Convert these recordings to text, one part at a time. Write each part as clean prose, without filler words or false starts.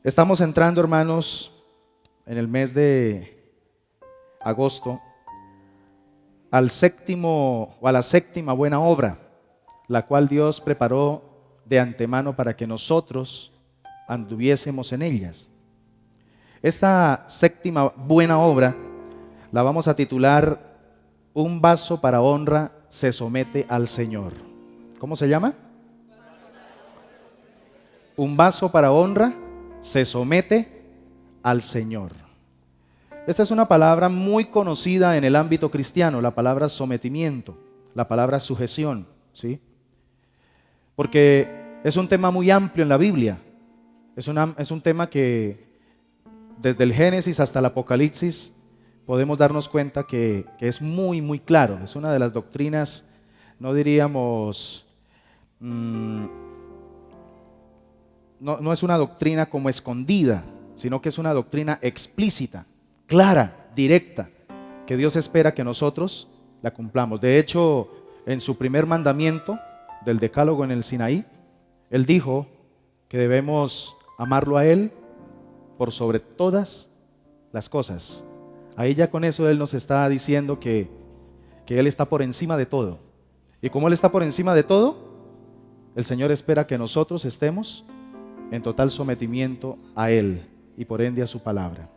Estamos entrando, hermanos, en el mes de agosto, al séptimo o a la séptima buena obra, la cual Dios preparó de antemano para que nosotros anduviésemos en ellas. Esta séptima buena obra la vamos a titular Un vaso para honra se somete al Señor. ¿Cómo se llama? Un vaso para honra se somete al Señor. Esta es una palabra muy conocida en el ámbito cristiano, la palabra sometimiento, la palabra sujeción, ¿sí? Porque es un tema muy amplio en la Biblia. Es un tema que desde el Génesis hasta el Apocalipsis podemos darnos cuenta que es muy, muy claro. Es una de las doctrinas, no diríamos, no es una doctrina como escondida, sino que es una doctrina explícita, clara, directa, que Dios espera que nosotros la cumplamos. De hecho, en su primer mandamiento del Decálogo en el Sinaí, Él dijo que debemos amarlo a Él por sobre todas las cosas. Ahí ya con eso Él nos está diciendo que Él está por encima de todo. Y como Él está por encima de todo, el Señor espera que nosotros estemos en total sometimiento a Él y por ende a su palabra.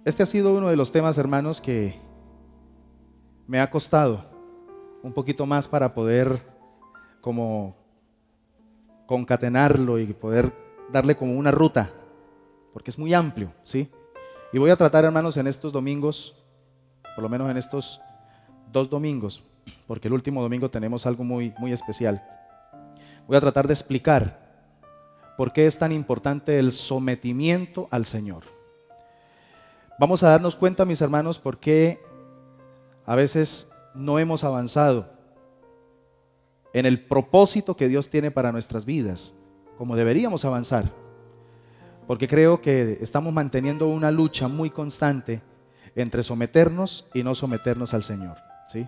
Este ha sido uno de los temas, hermanos, que me ha costado un poquito más para poder como concatenarlo y poder darle como una ruta, porque es muy amplio, ¿sí? Y voy a tratar, hermanos, en estos domingos, por lo menos en estos 2 domingos, porque el último domingo tenemos algo muy, muy especial. Voy a tratar de explicar por qué es tan importante el sometimiento al Señor. Vamos a darnos cuenta, mis hermanos, por qué a veces no hemos avanzado en el propósito que Dios tiene para nuestras vidas, como deberíamos avanzar. Porque creo que estamos manteniendo una lucha muy constante entre someternos y no someternos al Señor, ¿sí?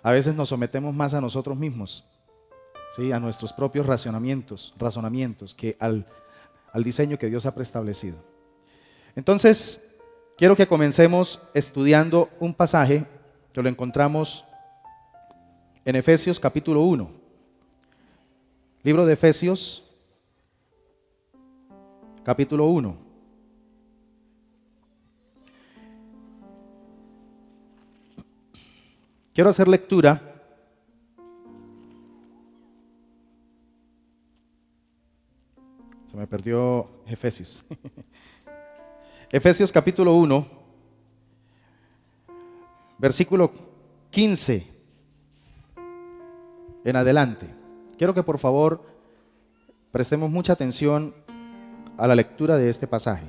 A veces nos sometemos más a nosotros mismos, ¿sí? A nuestros propios razonamientos que al diseño que Dios ha preestablecido. Entonces, quiero que comencemos estudiando un pasaje que lo encontramos en Efesios capítulo 1. Libro de Efesios capítulo 1. Quiero hacer lectura se me perdió Efesios. Efesios capítulo 1, versículo 15 en adelante. Quiero que por favor prestemos mucha atención a la lectura de este pasaje.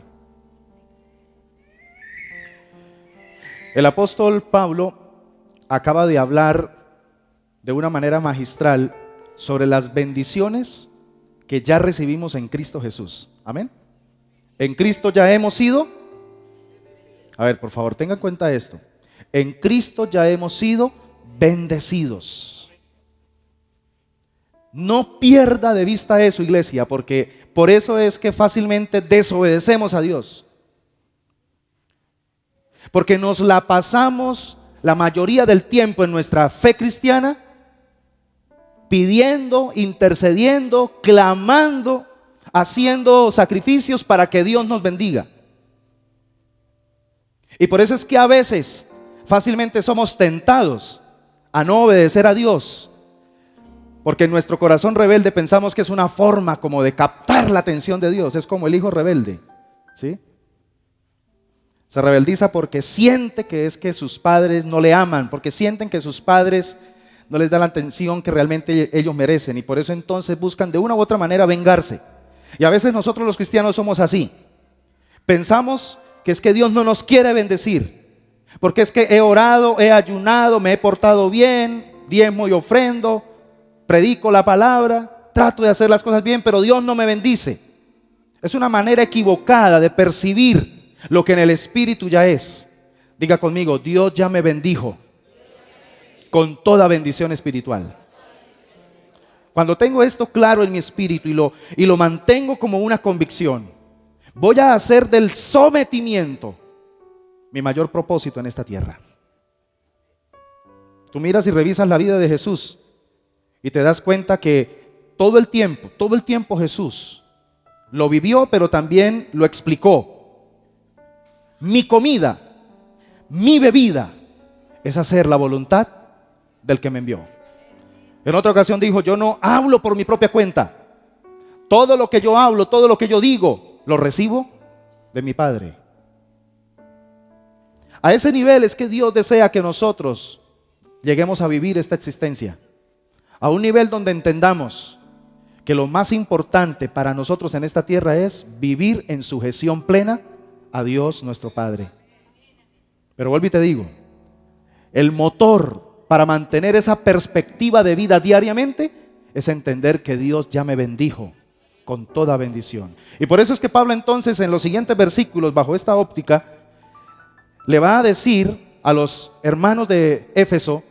El apóstol Pablo acaba de hablar de una manera magistral sobre las bendiciones que ya recibimos en Cristo Jesús. Amén. En Cristo ya hemos sido, a ver, por favor, tengan en cuenta esto. En Cristo ya hemos sido bendecidos. No pierda de vista eso, iglesia, porque por eso es que fácilmente desobedecemos a Dios. Porque nos la pasamos la mayoría del tiempo en nuestra fe cristiana pidiendo, intercediendo, clamando, haciendo sacrificios para que Dios nos bendiga. Y por eso es que a veces fácilmente somos tentados a no obedecer a Dios. Porque en nuestro corazón rebelde pensamos que es una forma como de captar la atención de Dios. Es como el hijo rebelde, ¿sí? Se rebeldiza porque siente que es que sus padres no le aman, porque sienten que sus padres no les dan la atención que realmente ellos merecen. Y por eso entonces buscan de una u otra manera vengarse. Y a veces nosotros los cristianos somos así. Pensamos que es que Dios no nos quiere bendecir. Porque es que he orado, he ayunado, me he portado bien, diezmo y ofrendo, predico la palabra, trato de hacer las cosas bien, pero Dios no me bendice. Es una manera equivocada de percibir lo que en el Espíritu ya es. Diga conmigo, Dios ya me bendijo con toda bendición espiritual. cuando tengo esto claro en mi espíritu y lo mantengo como una convicción, voy a hacer del sometimiento mi mayor propósito en esta tierra. Tú miras y revisas la vida de Jesús y te das cuenta que todo el tiempo Jesús lo vivió, pero también lo explicó. Mi comida, mi bebida es hacer la voluntad del que me envió. En otra ocasión dijo, yo no hablo por mi propia cuenta. Todo lo que yo hablo, todo lo que yo digo, lo recibo de mi Padre. A ese nivel es que Dios desea que nosotros lleguemos a vivir esta existencia. A un nivel donde entendamos que lo más importante para nosotros en esta tierra es vivir en sujeción plena a Dios nuestro Padre. Pero vuelvo y te digo, el motor para mantener esa perspectiva de vida diariamente es entender que Dios ya me bendijo con toda bendición. Y por eso es que Pablo entonces en los siguientes versículos, bajo esta óptica, le va a decir a los hermanos de Éfeso,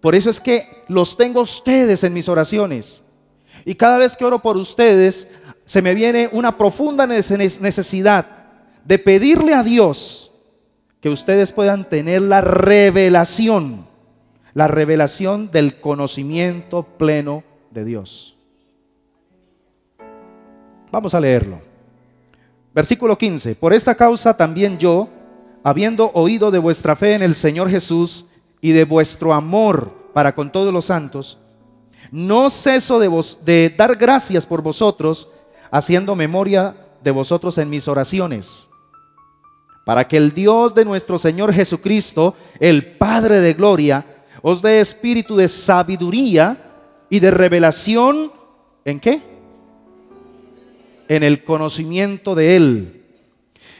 por eso es que los tengo a ustedes en mis oraciones. Y cada vez que oro por ustedes, se me viene una profunda necesidad de pedirle a Dios que ustedes puedan tener la revelación del conocimiento pleno de Dios. Vamos a leerlo. Versículo 15. Por esta causa también yo, habiendo oído de vuestra fe en el Señor Jesús y de vuestro amor para con todos los santos, no ceso de dar gracias por vosotros, haciendo memoria de vosotros en mis oraciones, para que el Dios de nuestro Señor Jesucristo, el Padre de gloria, os dé espíritu de sabiduría y de revelación, ¿en qué? En el conocimiento de Él.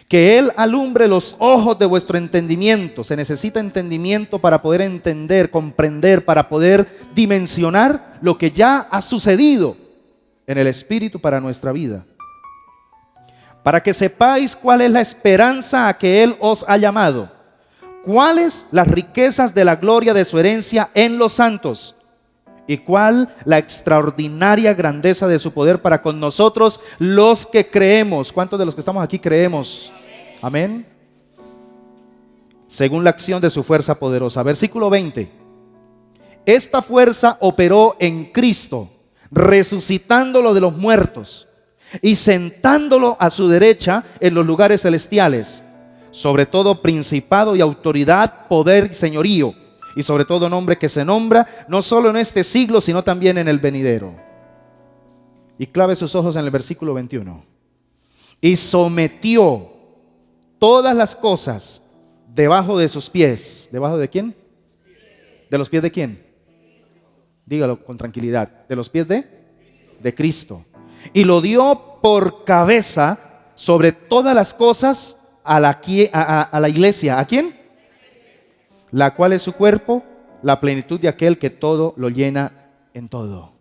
Que Él alumbre los ojos de vuestro entendimiento. Se necesita entendimiento para poder entender, comprender, para poder dimensionar lo que ya ha sucedido en el Espíritu para nuestra vida. Para que sepáis cuál es la esperanza a que Él os ha llamado, cuáles las riquezas de la gloria de su herencia en los santos, y cuál la extraordinaria grandeza de su poder para con nosotros los que creemos. ¿Cuántos de los que estamos aquí creemos? Amén. Según la acción de su fuerza poderosa. Versículo 20. Esta fuerza operó en Cristo, resucitándolo de los muertos y sentándolo a su derecha en los lugares celestiales, sobre todo principado y autoridad, poder y señorío, y sobre todo nombre que se nombra, no solo en este siglo, sino también en el venidero. Y clave sus ojos en el versículo 21. Y sometió todas las cosas debajo de sus pies. ¿Debajo de quién? ¿De los pies de quién? Dígalo con tranquilidad. ¿De los pies de Cristo? Y lo dio por cabeza sobre todas las cosas a la iglesia. ¿A quién? La cual es su cuerpo, la plenitud de aquel que todo lo llena en todo.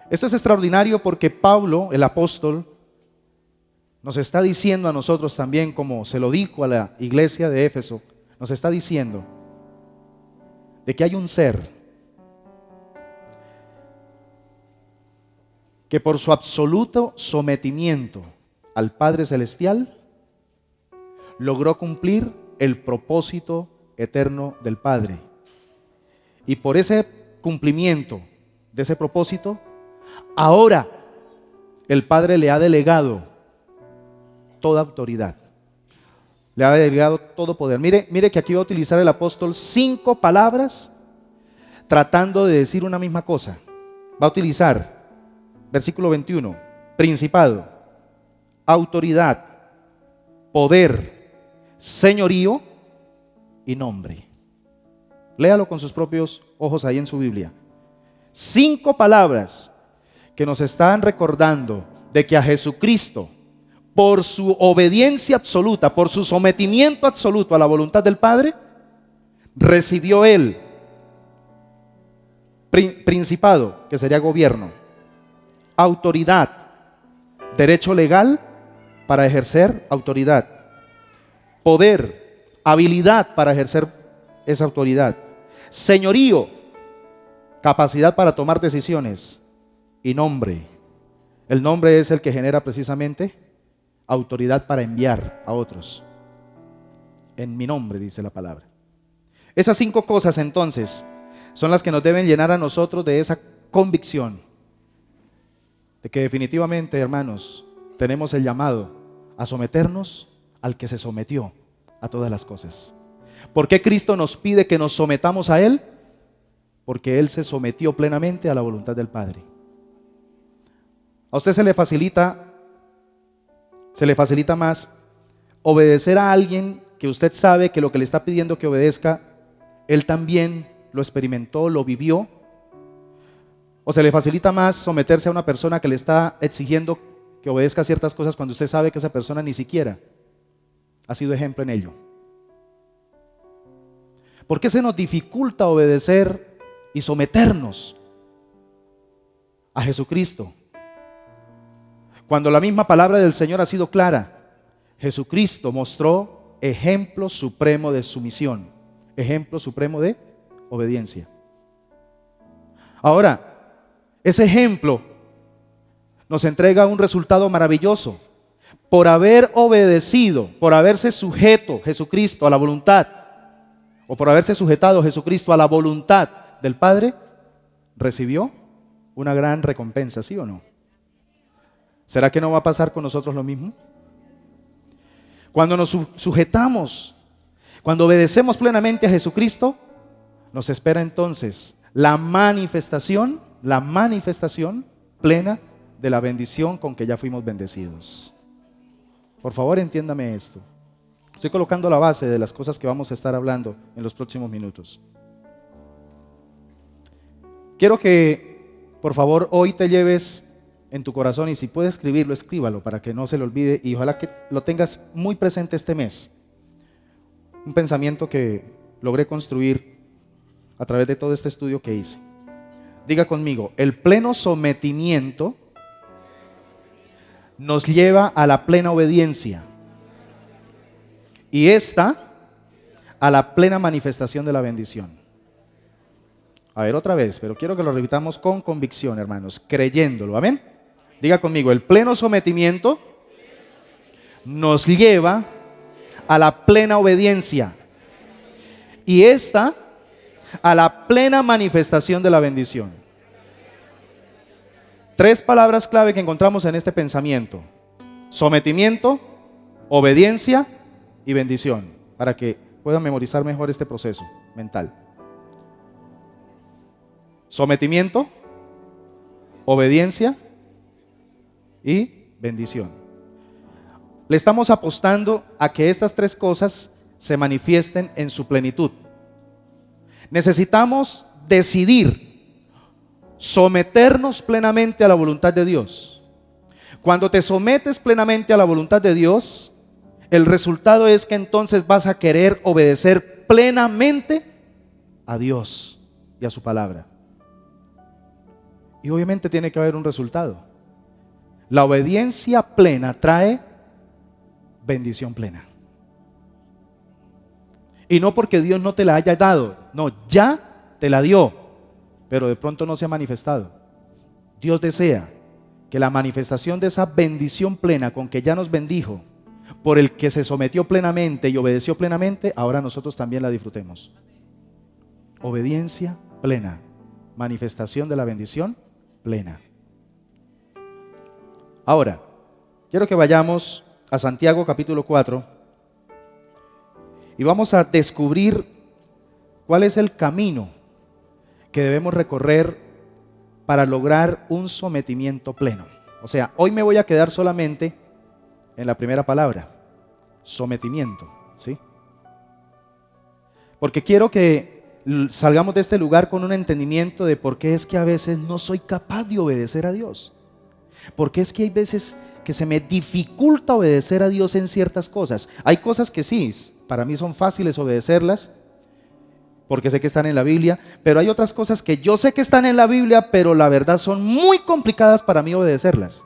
Esto es extraordinario porque Pablo, el apóstol, nos está diciendo a nosotros también, como se lo dijo a la iglesia de Éfeso, nos está diciendo de que hay un ser que por su absoluto sometimiento al Padre Celestial logró cumplir el propósito eterno del Padre. Y por ese cumplimiento de ese propósito, ahora el Padre le ha delegado toda autoridad, le ha delegado todo poder. Mire que aquí va a utilizar el apóstol 5 palabras tratando de decir una misma cosa. Va a utilizar, versículo 21, principado, autoridad, poder, señorío y nombre. Léalo con sus propios ojos ahí en su Biblia. 5 palabras que nos están recordando de que a Jesucristo, por su obediencia absoluta, por su sometimiento absoluto a la voluntad del Padre, recibió Él principado, que sería gobierno, autoridad, derecho legal para ejercer autoridad, poder, habilidad para ejercer esa autoridad, señorío, capacidad para tomar decisiones, y nombre. El nombre es el que genera precisamente autoridad para enviar a otros. En mi nombre, dice la palabra. Esas 5 cosas entonces son las que nos deben llenar a nosotros de esa convicción de que definitivamente, hermanos, tenemos el llamado a someternos al que se sometió a todas las cosas. ¿Por qué Cristo nos pide que nos sometamos a Él? Porque Él se sometió plenamente a la voluntad del Padre. A usted se le facilita más obedecer a alguien que usted sabe que lo que le está pidiendo que obedezca, él también lo experimentó, lo vivió. O se le facilita más someterse a una persona que le está exigiendo que obedezca ciertas cosas cuando usted sabe que esa persona ni siquiera ha sido ejemplo en ello. ¿Por qué se nos dificulta obedecer y someternos a Jesucristo? Cuando la misma palabra del Señor ha sido clara, Jesucristo mostró ejemplo supremo de sumisión, ejemplo supremo de obediencia. Ahora, ese ejemplo nos entrega un resultado maravilloso. Por haber obedecido, por haberse sujeto Jesucristo a la voluntad, o por haberse sujetado Jesucristo a la voluntad del Padre, recibió una gran recompensa, ¿sí o no? ¿Será que no va a pasar con nosotros lo mismo? Cuando nos sujetamos, cuando obedecemos plenamente a Jesucristo, nos espera entonces la manifestación plena de la bendición con que ya fuimos bendecidos. Por favor, entiéndame esto. Estoy colocando la base de las cosas que vamos a estar hablando en los próximos minutos. Quiero que, por favor, hoy te lleves en tu corazón, y si puedes escribirlo, escríbalo para que no se le olvide, y ojalá que lo tengas muy presente este mes. Un pensamiento que logré construir a través de todo este estudio que hice. Diga conmigo: el pleno sometimiento nos lleva a la plena obediencia, y esta a la plena manifestación de la bendición. A ver, otra vez, pero quiero que lo repitamos con convicción, hermanos, creyéndolo. Amén. Diga conmigo: el pleno sometimiento nos lleva a la plena obediencia, y esta a la plena manifestación de la bendición. 3 palabras clave que encontramos en este pensamiento: sometimiento, obediencia y bendición, para que puedan memorizar mejor este proceso mental. Sometimiento, obediencia y bendición. Le estamos apostando a que estas 3 cosas se manifiesten en su plenitud. Necesitamos decidir someternos plenamente a la voluntad de Dios. Cuando te sometes plenamente a la voluntad de Dios, el resultado es que entonces vas a querer obedecer plenamente a Dios y a su palabra. Y obviamente tiene que haber un resultado. La obediencia plena trae bendición plena. Y no porque Dios no te la haya dado, no, ya te la dio, pero de pronto no se ha manifestado. Dios desea que la manifestación de esa bendición plena con que ya nos bendijo, por el que se sometió plenamente y obedeció plenamente, ahora nosotros también la disfrutemos. Obediencia plena, manifestación de la bendición plena. Ahora, quiero que vayamos a Santiago capítulo 4 y vamos a descubrir cuál es el camino que debemos recorrer para lograr un sometimiento pleno. O sea, hoy me voy a quedar solamente en la primera palabra: sometimiento, ¿sí? Porque quiero que salgamos de este lugar con un entendimiento de por qué es que a veces no soy capaz de obedecer a Dios. Porque es que hay veces que se me dificulta obedecer a Dios en ciertas cosas. Hay cosas que sí, para mí son fáciles obedecerlas, porque sé que están en la Biblia, pero hay otras cosas que yo sé que están en la Biblia, pero la verdad son muy complicadas para mí obedecerlas.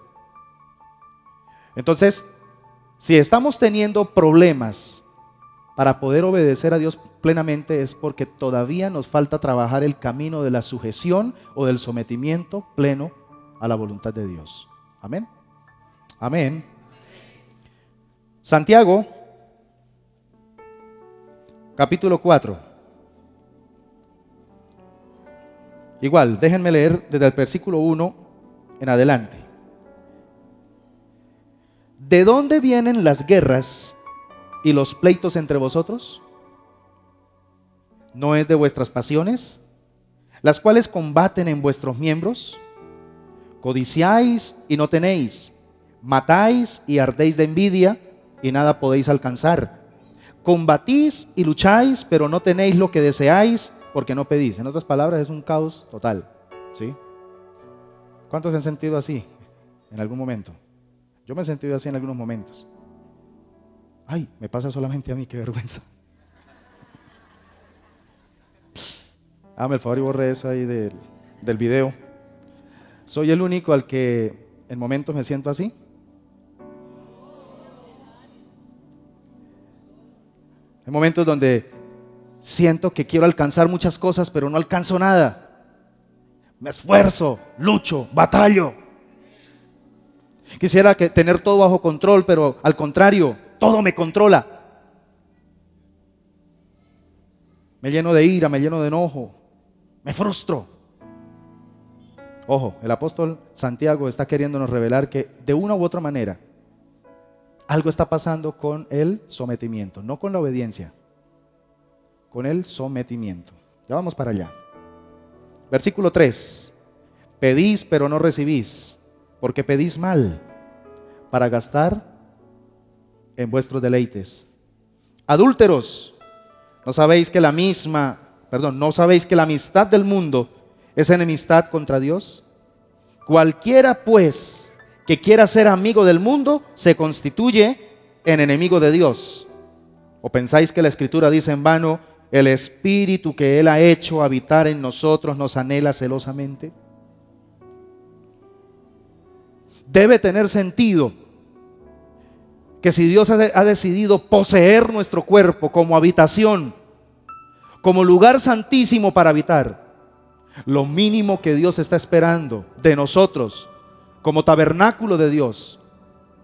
Entonces, si estamos teniendo problemas para poder obedecer a Dios plenamente es porque todavía nos falta trabajar el camino de la sujeción o del sometimiento pleno a la voluntad de Dios. Amén. Amén. Santiago, capítulo 4. Igual, déjenme leer desde el versículo 1 en adelante. ¿De dónde vienen las guerras y los pleitos entre vosotros? ¿No es de vuestras pasiones, las cuales combaten en vuestros miembros? Codiciáis y no tenéis, matáis y ardéis de envidia y nada podéis alcanzar. Combatís y lucháis, pero no tenéis lo que deseáis porque no pedís. En otras palabras, es un caos total, ¿sí? ¿Cuántos se han sentido así en algún momento? Yo me he sentido así en algunos momentos. Ay, me pasa solamente a mí, qué vergüenza. Hágame el favor y borre eso ahí del video. ¿Soy el único al que en momentos me siento así? Hay momentos donde siento que quiero alcanzar muchas cosas, pero no alcanzo nada. Me esfuerzo, lucho, batallo. Quisiera tener todo bajo control, pero al contrario, todo me controla. Me lleno de ira, me lleno de enojo, me frustro. Ojo, el apóstol Santiago está queriéndonos revelar que de una u otra manera algo está pasando con el sometimiento, no con la obediencia, con el sometimiento. Ya vamos para allá. Versículo 3. Pedís pero no recibís, porque pedís mal, para gastar en vuestros deleites. Adúlteros, ¿no sabéis que la amistad del mundo es enemistad contra Dios? Cualquiera pues que quiera ser amigo del mundo se constituye en enemigo de Dios. ¿O pensáis que la Escritura dice en vano, el Espíritu que Él ha hecho habitar en nosotros nos anhela celosamente? Debe tener sentido que si Dios ha decidido poseer nuestro cuerpo como habitación, como lugar santísimo para habitar, lo mínimo que Dios está esperando de nosotros como tabernáculo de Dios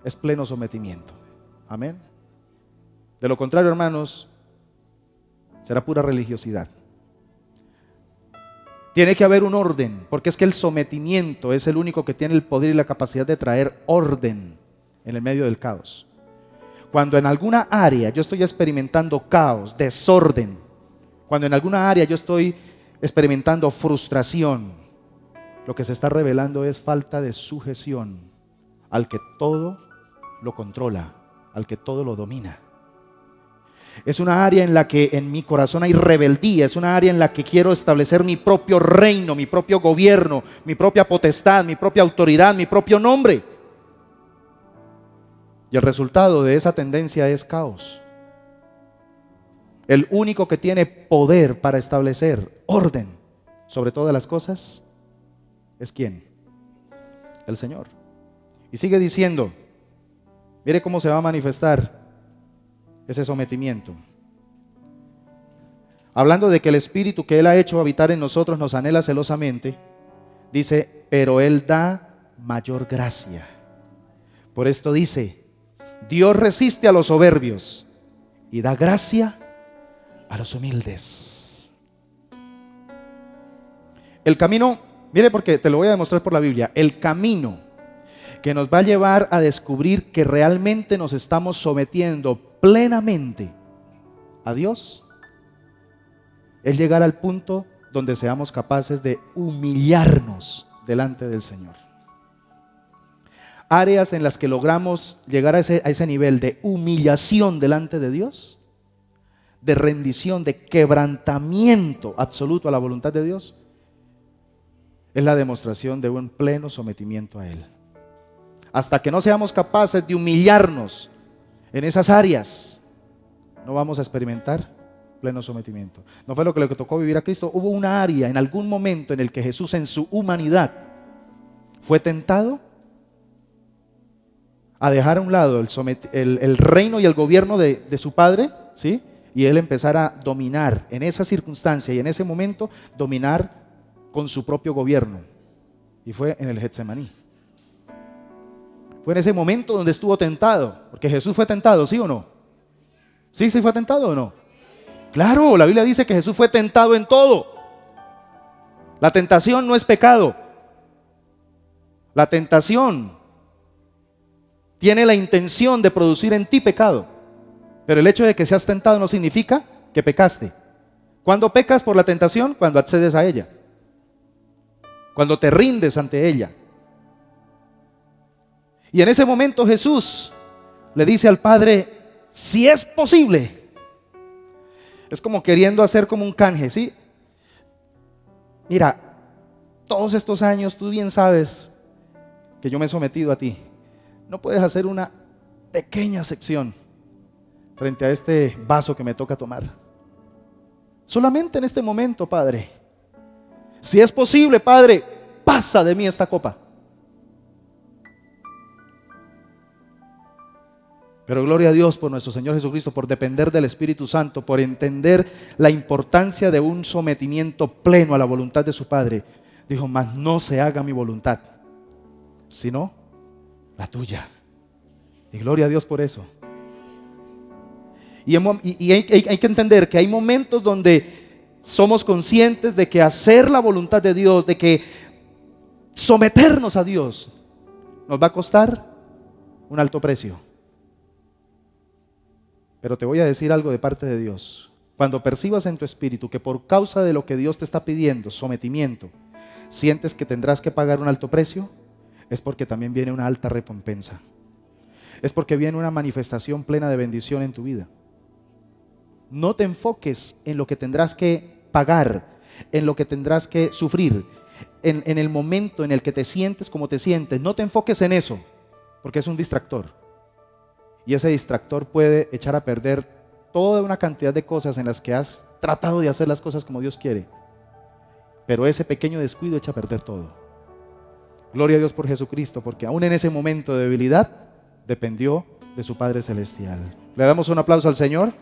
es pleno sometimiento. Amén. De lo contrario, hermanos, será pura religiosidad. Tiene que haber un orden, porque es que el sometimiento es el único que tiene el poder y la capacidad de traer orden en el medio del caos. Cuando en alguna área yo estoy experimentando caos, desorden, cuando en alguna área yo estoy experimentando frustración, lo que se está revelando es falta de sujeción al que todo lo controla, al que todo lo domina. Es una área en la que en mi corazón hay rebeldía, es una área en la que quiero establecer mi propio reino, mi propio gobierno, mi propia potestad, mi propia autoridad, mi propio nombre. Y el resultado de esa tendencia es caos. El único que tiene poder para establecer orden sobre todas las cosas es ¿quién? El Señor. Y sigue diciendo, mire cómo se va a manifestar ese sometimiento. Hablando de que el Espíritu que Él ha hecho habitar en nosotros nos anhela celosamente, dice, pero Él da mayor gracia. Por esto dice, Dios resiste a los soberbios y da gracia a los humildes. El camino, mire, porque te lo voy a demostrar por la Biblia, el camino que nos va a llevar a descubrir que realmente nos estamos sometiendo plenamente a Dios es llegar al punto donde seamos capaces de humillarnos delante del Señor. Áreas en las que logramos llegar a ese nivel de humillación delante de Dios, de rendición, de quebrantamiento absoluto a la voluntad de Dios, es la demostración de un pleno sometimiento a Él. Hasta que no seamos capaces de humillarnos en esas áreas, no vamos a experimentar pleno sometimiento. No fue lo que le tocó vivir a Cristo. Hubo una área en algún momento en el que Jesús en su humanidad fue tentado a dejar a un lado el reino y el gobierno de su Padre, ¿sí? y él empezara a dominar en esa circunstancia y en ese momento, dominar con su propio gobierno. Y fue en el Getsemaní. Fue en ese momento donde estuvo tentado, porque Jesús fue tentado, ¿sí o no? ¿Sí fue tentado o no? Claro, la Biblia dice que Jesús fue tentado en todo. La tentación no es pecado. La tentación tiene la intención de producir en ti pecado. Pero el hecho de que seas tentado no significa que pecaste. ¿Cuándo pecas por la tentación? Cuando accedes a ella. Cuando te rindes ante ella. Y en ese momento Jesús le dice al Padre, si es posible. Es como queriendo hacer como un canje, ¿sí? Mira, todos estos años tú bien sabes que yo me he sometido a ti. ¿No puedes hacer una pequeña sección frente a este vaso que me toca tomar? Solamente en este momento, Padre. Si es posible, Padre, pasa de mí esta copa. Pero gloria a Dios por nuestro Señor Jesucristo, por depender del Espíritu Santo, por entender la importancia de un sometimiento pleno a la voluntad de su Padre. Dijo, mas no se haga mi voluntad, sino la tuya. Y gloria a Dios por eso. Y hay que entender que hay momentos donde somos conscientes de que hacer la voluntad de Dios, de que someternos a Dios, nos va a costar un alto precio. Pero te voy a decir algo de parte de Dios. Cuando percibas en tu espíritu que por causa de lo que Dios te está pidiendo, sometimiento, sientes que tendrás que pagar un alto precio, es porque también viene una alta recompensa. Es porque viene una manifestación plena de bendición en tu vida. No te enfoques en lo que tendrás que pagar, en lo que tendrás que sufrir, en el momento en el que te sientes como te sientes. No te enfoques en eso, porque es un distractor. Y ese distractor puede echar a perder toda una cantidad de cosas en las que has tratado de hacer las cosas como Dios quiere. Pero ese pequeño descuido echa a perder todo. Gloria a Dios por Jesucristo, porque aún en ese momento de debilidad dependió de su Padre Celestial. Le damos un aplauso al Señor.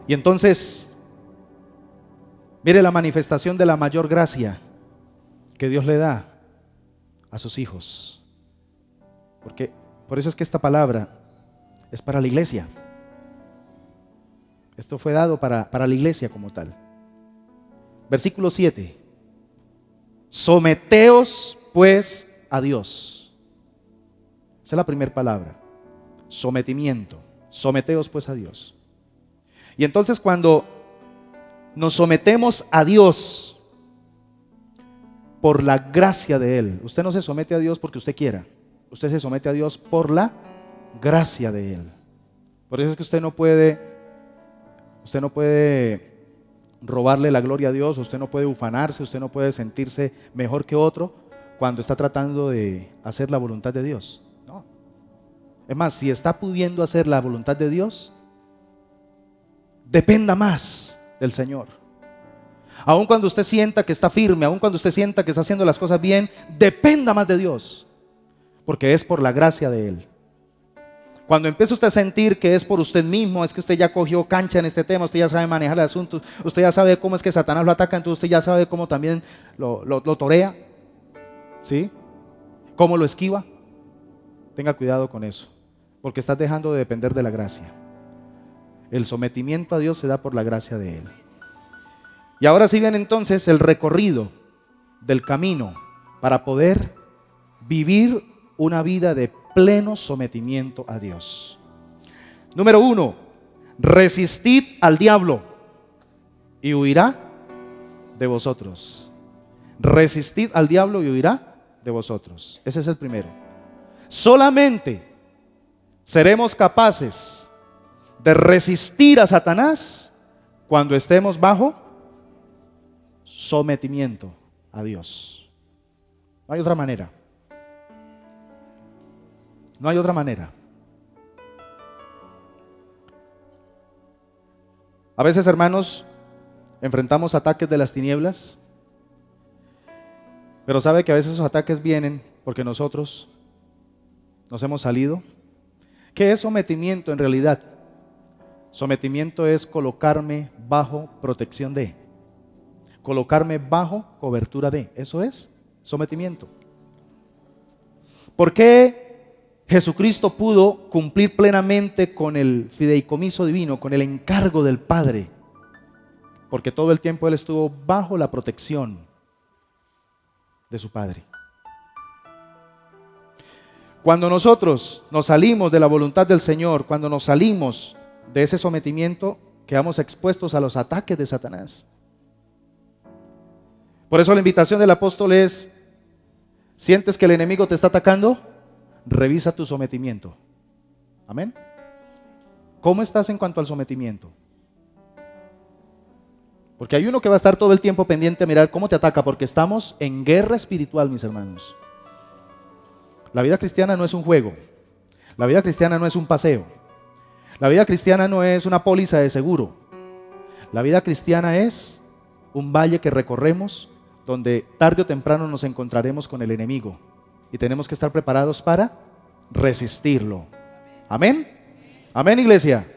Y entonces, mire la manifestación de la mayor gracia que Dios le da a sus hijos. Porque por eso es que esta palabra es para la iglesia. Esto fue dado para la iglesia como tal. Versículo 7. Someteos pues a Dios. Esa es la primera palabra. Sometimiento. Someteos pues a Dios. Y entonces cuando nos sometemos a Dios por la gracia de Él. Usted no se somete a Dios porque usted quiera. Usted se somete a Dios por la gracia de Él. Por eso es que usted no puede robarle la gloria a Dios, usted no puede ufanarse, usted no puede sentirse mejor que otro cuando está tratando de hacer la voluntad de Dios. No. Es más, si está pudiendo hacer la voluntad de Dios, dependa más del Señor. Aun cuando usted sienta que está firme, aun cuando usted sienta que está haciendo las cosas bien, dependa más de Dios, porque es por la gracia de Él. Cuando empieza usted a sentir que es por usted mismo, es que usted ya cogió cancha en este tema, usted ya sabe manejar el asunto, usted ya sabe cómo es que Satanás lo ataca, entonces usted ya sabe cómo también lo torea, ¿sí? Cómo lo esquiva. Tenga cuidado con eso, porque estás dejando de depender de la gracia. El sometimiento a Dios se da por la gracia de Él. Y ahora sí viene entonces el recorrido del camino para poder vivir una vida de pleno sometimiento a Dios. Número 1, resistid al diablo y huirá de vosotros. Resistid al diablo y huirá de vosotros. Ese es el primero. Solamente seremos capaces de resistir a Satanás cuando estemos bajo sometimiento a Dios. No hay otra manera. No hay otra manera. A veces, hermanos, enfrentamos ataques de las tinieblas Pero sabe que a veces esos ataques vienen porque nosotros nos hemos salido. ¿Qué es sometimiento en realidad? Sometimiento es colocarme bajo protección de, colocarme bajo cobertura de. Eso es sometimiento. ¿Por qué Jesucristo pudo cumplir plenamente con el fideicomiso divino, con el encargo del Padre? Porque todo el tiempo Él estuvo bajo la protección de su Padre. Cuando nosotros nos salimos de la voluntad del Señor, cuando nos salimos de ese sometimiento, quedamos expuestos a los ataques de Satanás. Por eso la invitación del apóstol es: ¿sientes que el enemigo te está atacando? Revisa tu sometimiento. Amén. ¿Cómo estás en cuanto al sometimiento? Porque hay uno que va a estar todo el tiempo pendiente a mirar cómo te ataca, porque estamos en guerra espiritual, mis hermanos. La vida cristiana no es un juego. La vida cristiana no es un paseo. La vida cristiana no es una póliza de seguro. La vida cristiana es un valle que recorremos, donde tarde o temprano nos encontraremos con el enemigo y tenemos que estar preparados para resistirlo. Amén. Amén, iglesia.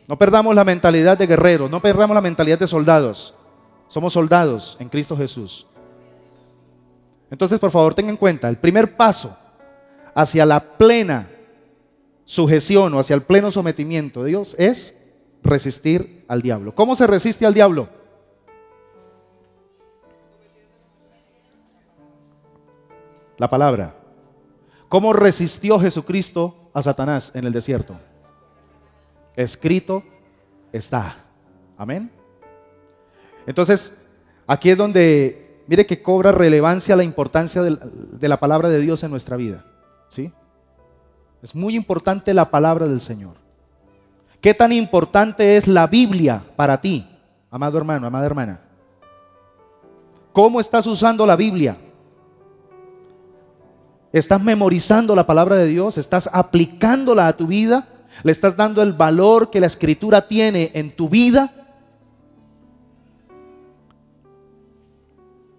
No perdamos la mentalidad de guerreros, no perdamos la mentalidad de soldados. Somos soldados en Cristo Jesús. Entonces, por favor, tengan en cuenta, el primer paso hacia la plena sujeción o hacia el pleno sometimiento de Dios es resistir al diablo. ¿Cómo se resiste al diablo? La palabra. ¿Cómo resistió Jesucristo a Satanás en el desierto? Escrito está. Amén. Entonces, aquí es donde, mire que cobra relevancia la importancia de la palabra de Dios en nuestra vida. ¿Sí? Es muy importante la palabra del Señor. ¿Qué tan importante es la Biblia para ti, amado hermano, amada hermana? ¿Cómo estás usando la Biblia? ¿Estás memorizando la palabra de Dios? ¿Estás aplicándola a tu vida? ¿Le estás dando el valor que la Escritura tiene en tu vida?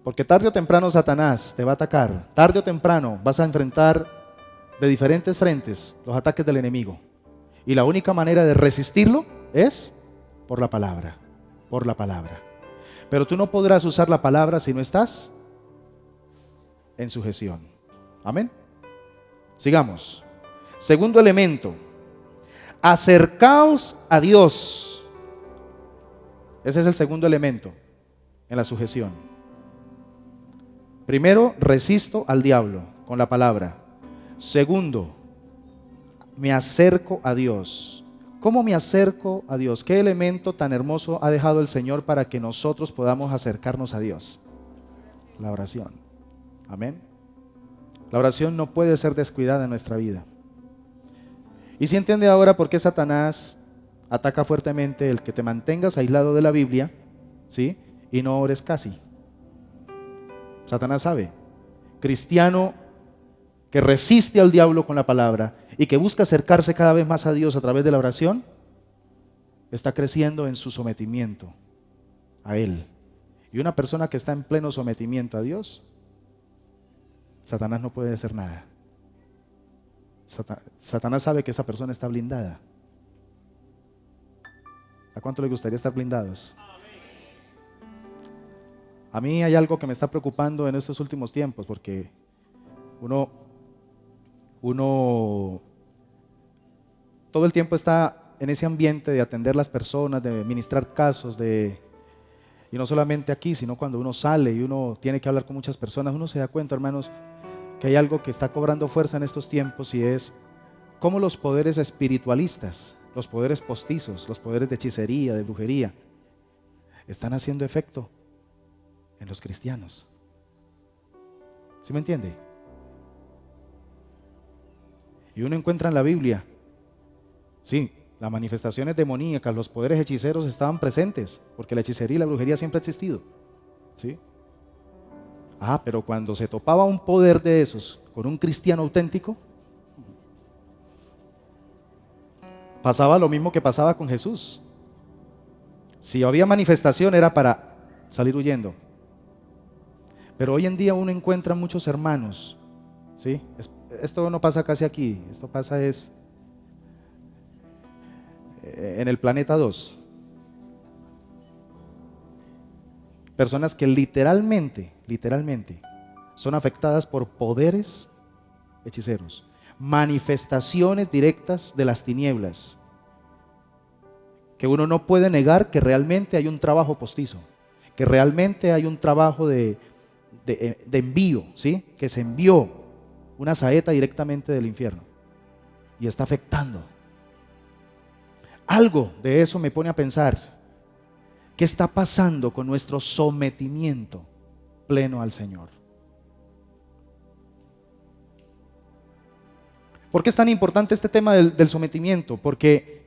Porque tarde o temprano Satanás te va a atacar. Tarde o temprano vas a enfrentar de diferentes frentes los ataques del enemigo. Y la única manera de resistirlo es por la palabra. Por la palabra. Pero tú no podrás usar la palabra si no estás en sujeción. Amén. Sigamos. Segundo elemento. Acercaos a Dios. Ese es el segundo elemento en la sujeción. Primero, resisto al diablo con la palabra. Segundo, me acerco a Dios. ¿Cómo me acerco a Dios? ¿Qué elemento tan hermoso ha dejado el Señor para que nosotros podamos acercarnos a Dios? La oración. Amén. La oración no puede ser descuidada en nuestra vida. Y si entiende ahora por qué Satanás ataca fuertemente el que te mantengas aislado de la Biblia, ¿sí? Y no ores casi. Satanás sabe. Cristiano que resiste al diablo con la palabra y que busca acercarse cada vez más a Dios a través de la oración, está creciendo en su sometimiento a Él. Y una persona que está en pleno sometimiento a Dios, Satanás no puede hacer nada. Satanás sabe que esa persona está blindada. ¿A cuánto le gustaría estar blindados? A mí hay algo que me está preocupando en estos últimos tiempos, porque uno todo el tiempo está en ese ambiente de atender las personas, de ministrar casos, y no solamente aquí, sino cuando uno sale y uno tiene que hablar con muchas personas, uno se da cuenta, hermanos, que hay algo que está cobrando fuerza en estos tiempos, y es cómo los poderes espiritualistas, los poderes postizos, los poderes de hechicería, de brujería, están haciendo efecto en los cristianos. ¿Sí me entiende? Y uno encuentra en la Biblia, sí, las manifestaciones demoníacas, los poderes hechiceros estaban presentes, porque la hechicería y la brujería siempre ha existido. ¿Sí? Pero cuando se topaba un poder de esos con un cristiano auténtico, pasaba lo mismo que pasaba con Jesús. Si había manifestación era para salir huyendo. Pero hoy en día uno encuentra muchos hermanos, ¿sí? Esto no pasa casi aquí, esto pasa en el planeta 2. Personas que literalmente son afectadas por poderes hechiceros, manifestaciones directas de las tinieblas, que uno no puede negar que realmente hay un trabajo postizo, que realmente hay un trabajo de envío, ¿sí? Que se envió una saeta directamente del infierno y está afectando. Algo de eso me pone a pensar, ¿qué está pasando con nuestro sometimiento pleno al Señor? ¿Por qué es tan importante este tema del sometimiento? Porque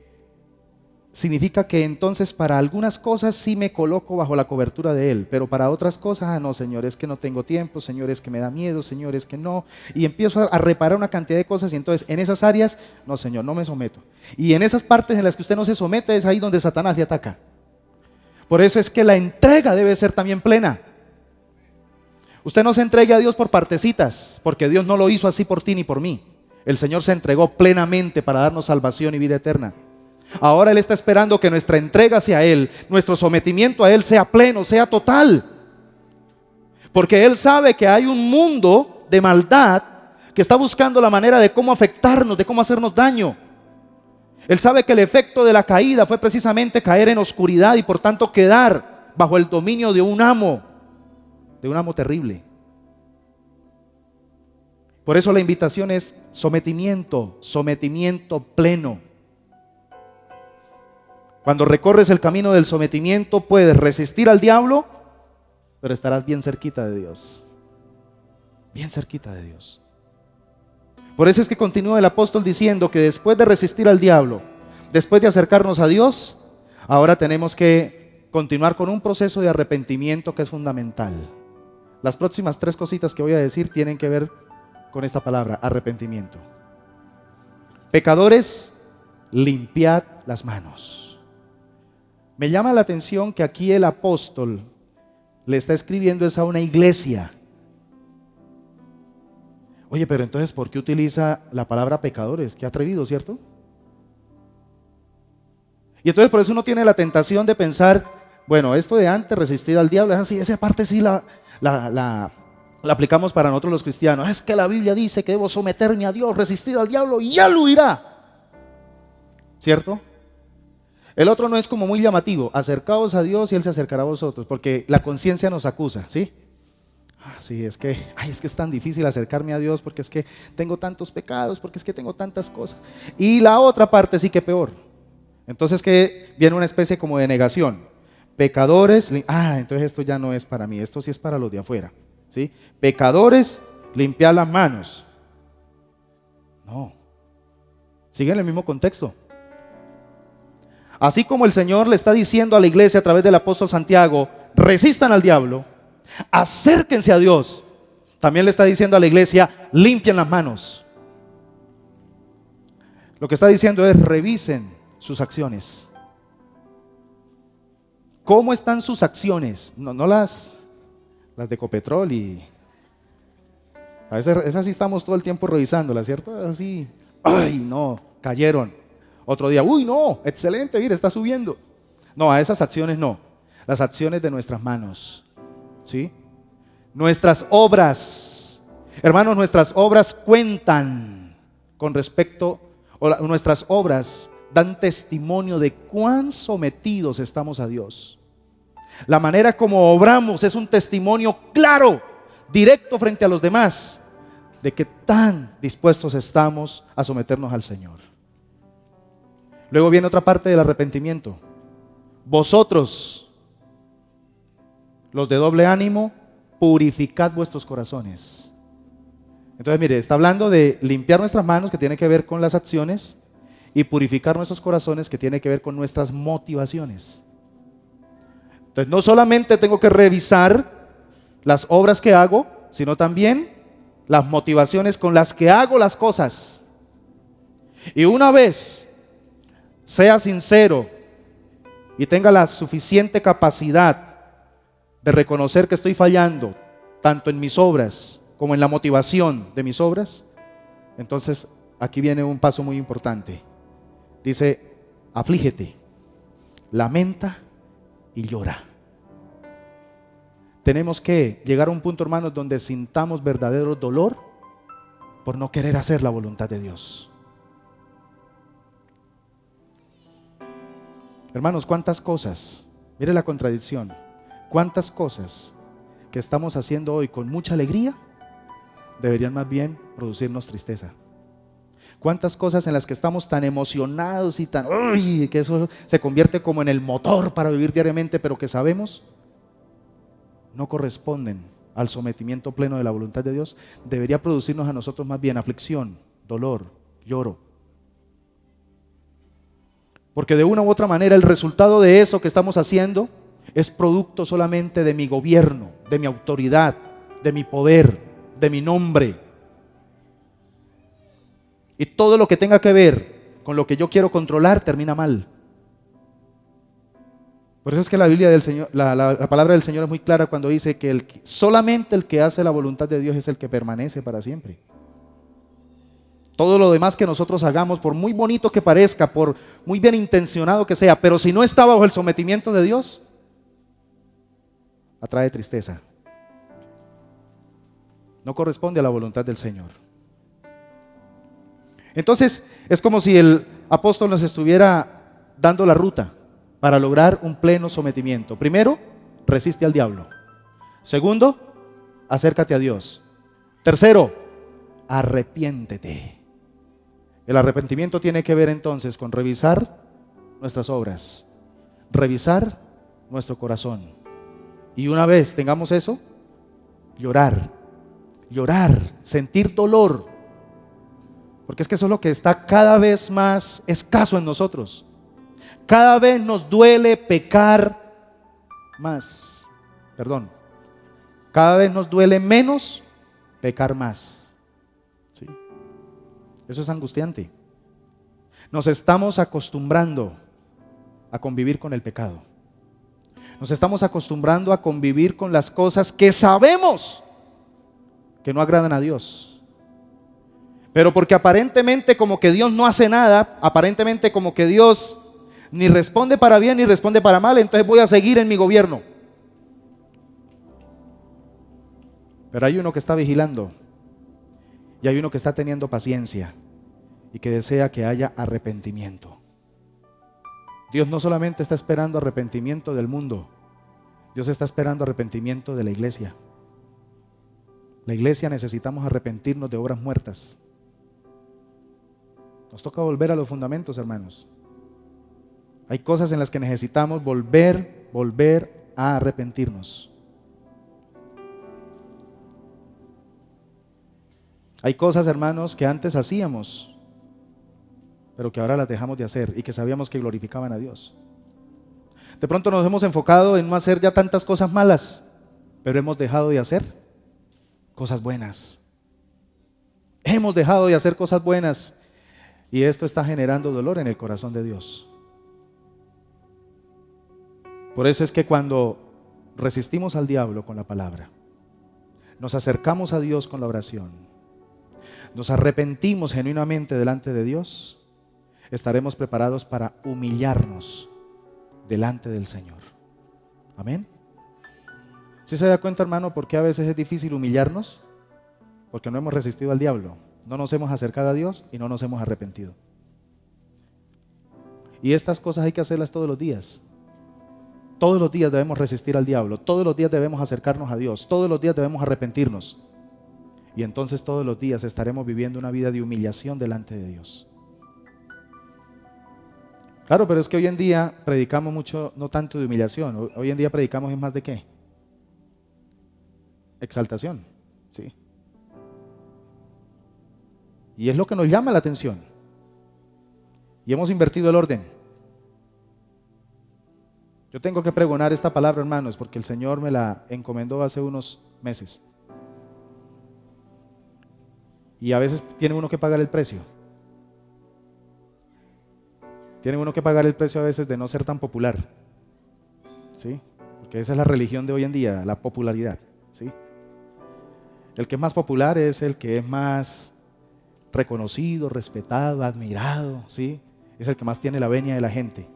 significa que entonces para algunas cosas sí me coloco bajo la cobertura de Él, pero para otras cosas, no, Señor, es que no tengo tiempo, Señor, es que me da miedo, Señor, es que no. Y empiezo a reparar una cantidad de cosas y entonces en esas áreas, no, Señor, no me someto. Y en esas partes en las que usted no se somete es ahí donde Satanás le ataca. Por eso es que la entrega debe ser también plena. Usted no se entregue a Dios por partecitas, porque Dios no lo hizo así por ti ni por mí. El Señor se entregó plenamente para darnos salvación y vida eterna. Ahora Él está esperando que nuestra entrega hacia Él, nuestro sometimiento a Él sea pleno, sea total. Porque Él sabe que hay un mundo de maldad que está buscando la manera de cómo afectarnos, de cómo hacernos daño. Él sabe que el efecto de la caída fue precisamente caer en oscuridad y por tanto quedar bajo el dominio de un amo terrible. Por eso la invitación es sometimiento pleno. Cuando recorres el camino del sometimiento puedes resistir al diablo, pero estarás bien cerquita de Dios. Bien cerquita de Dios. Por eso es que continúa el apóstol diciendo que después de resistir al diablo, después de acercarnos a Dios, ahora tenemos que continuar con un proceso de arrepentimiento que es fundamental. Las próximas 3 cositas que voy a decir tienen que ver con esta palabra, arrepentimiento. Pecadores, limpiad las manos. Me llama la atención que aquí el apóstol le está escribiendo es a una iglesia. Oye, pero entonces, ¿por qué utiliza la palabra pecadores? Qué atrevido, ¿cierto? Y entonces por eso uno tiene la tentación de pensar, bueno, esto de antes, resistir al diablo, es así, esa parte sí la aplicamos para nosotros los cristianos. Es que la Biblia dice que debo someterme a Dios, resistir al diablo y ya lo huirá. ¿Cierto? El otro no es como muy llamativo, acercaos a Dios y Él se acercará a vosotros, porque la conciencia nos acusa, ¿sí? Sí, es que es tan difícil acercarme a Dios porque es que tengo tantos pecados, porque es que tengo tantas cosas. Y la otra parte sí que peor. Entonces que viene una especie como de negación. Pecadores, entonces esto ya no es para mí, esto sí es para los de afuera, ¿sí? Pecadores, limpiad las manos. No, sigue en el mismo contexto. Así como el Señor le está diciendo a la iglesia a través del apóstol Santiago, resistan al diablo, acérquense a Dios, también le está diciendo a la iglesia, limpien las manos. Lo que está diciendo es, revisen sus acciones. ¿Cómo están sus acciones? No las de Ecopetrol y a veces esas sí estamos todo el tiempo revisándolas, ¿cierto? Así, no, cayeron. Otro día, no, excelente, mire, está subiendo. No, a esas acciones no. Las acciones de nuestras manos, ¿sí? Nuestras obras. Hermanos, nuestras obras cuentan con respecto, nuestras obras dan testimonio de cuán sometidos estamos a Dios. La manera como obramos es un testimonio claro, directo frente a los demás, de que tan dispuestos estamos a someternos al Señor. Luego viene otra parte del arrepentimiento. Vosotros, los de doble ánimo, purificad vuestros corazones. Entonces, mire, está hablando de limpiar nuestras manos, que tiene que ver con las acciones, y purificar nuestros corazones, que tiene que ver con nuestras motivaciones. Entonces, no solamente tengo que revisar las obras que hago, sino también las motivaciones con las que hago las cosas. Y una vez sea sincero y tenga la suficiente capacidad de reconocer que estoy fallando, tanto en mis obras como en la motivación de mis obras, entonces aquí viene un paso muy importante. Dice, aflígete, lamenta y llora. Tenemos que llegar a un punto, hermanos, donde sintamos verdadero dolor por no querer hacer la voluntad de Dios. Hermanos, cuántas cosas, mire la contradicción, cuántas cosas que estamos haciendo hoy con mucha alegría deberían más bien producirnos tristeza. Cuántas cosas en las que estamos tan emocionados y tan, ¡uy!, que eso se convierte como en el motor para vivir diariamente, pero que sabemos no corresponden al sometimiento pleno de la voluntad de Dios, debería producirnos a nosotros más bien aflicción, dolor, lloro. Porque de una u otra manera el resultado de eso que estamos haciendo es producto solamente de mi gobierno, de mi autoridad, de mi poder, de mi nombre. Y todo lo que tenga que ver con lo que yo quiero controlar termina mal. Por eso es que la Biblia del Señor, la palabra del Señor es muy clara cuando dice que solamente el que hace la voluntad de Dios es el que permanece para siempre. Todo lo demás que nosotros hagamos, por muy bonito que parezca, por muy bien intencionado que sea, pero si no está bajo el sometimiento de Dios, atrae tristeza. No corresponde a la voluntad del Señor. Entonces, es como si el apóstol nos estuviera dando la ruta para lograr un pleno sometimiento. Primero, resiste al diablo. Segundo, acércate a Dios. Tercero, arrepiéntete. El arrepentimiento tiene que ver entonces con revisar nuestras obras, revisar nuestro corazón. Y una vez tengamos eso, llorar, sentir dolor. Porque es que eso es lo que está cada vez más escaso en nosotros. Cada vez nos duele pecar más. Cada vez nos duele menos pecar más. ¿Sí? Eso es angustiante. Nos estamos acostumbrando a convivir con el pecado. Nos estamos acostumbrando a convivir con las cosas que sabemos que no agradan a Dios. Pero porque aparentemente como que Dios no hace nada, aparentemente como que Dios ni responde para bien ni responde para mal, entonces voy a seguir en mi gobierno. Pero hay uno que está vigilando y hay uno que está teniendo paciencia y que desea que haya arrepentimiento. Dios no solamente está esperando arrepentimiento del mundo, Dios está esperando arrepentimiento de la iglesia. La iglesia necesitamos arrepentirnos de obras muertas. Nos toca volver a los fundamentos, hermanos. Hay cosas en las que necesitamos volver a arrepentirnos. Hay cosas, hermanos, que antes hacíamos, pero que ahora las dejamos de hacer y que sabíamos que glorificaban a Dios. De pronto nos hemos enfocado en no hacer ya tantas cosas malas, pero hemos dejado de hacer cosas buenas. Hemos dejado de hacer cosas buenas y esto está generando dolor en el corazón de Dios. Por eso es que cuando resistimos al diablo con la palabra, nos acercamos a Dios con la oración, nos arrepentimos genuinamente delante de Dios, estaremos preparados para humillarnos delante del Señor. Amén. ¿Sí se da cuenta, hermano, por qué a veces es difícil humillarnos? Porque no hemos resistido al diablo, no nos hemos acercado a Dios y no nos hemos arrepentido. Y estas cosas hay que hacerlas todos los días. Todos los días debemos resistir al diablo, todos los días debemos acercarnos a Dios, todos los días debemos arrepentirnos. Y entonces todos los días estaremos viviendo una vida de humillación delante de Dios. Claro, pero es que hoy en día predicamos mucho, no tanto de humillación, hoy en día predicamos es más de ¿qué? Exaltación, ¿sí? Y es lo que nos llama la atención. Y hemos invertido el orden. Yo tengo que pregonar esta palabra, hermanos, porque el Señor me la encomendó hace unos meses. Y a veces tiene uno que pagar el precio. Tiene uno que pagar el precio a veces de no ser tan popular, ¿sí? Porque esa es la religión de hoy en día, la popularidad, ¿sí? El que es más popular es el que es más reconocido, respetado, admirado, ¿sí? Es el que más tiene la venia de la gente.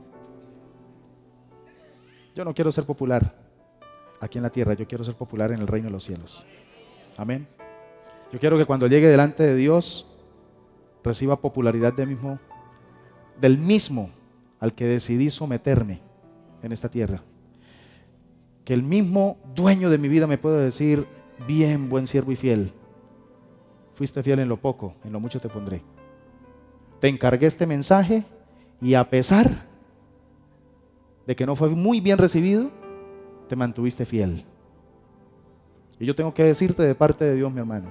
Yo no quiero ser popular aquí en la tierra, yo quiero ser popular en el reino de los cielos. Amén. Yo quiero que cuando llegue delante de Dios reciba popularidad del mismo al que decidí someterme en esta tierra. Que el mismo dueño de mi vida me pueda decir: bien, buen siervo y fiel. Fuiste fiel en lo poco, en lo mucho te pondré. Te encargué este mensaje y a pesar de que no fue muy bien recibido, te mantuviste fiel. Y yo tengo que decirte de parte de Dios, mi hermano,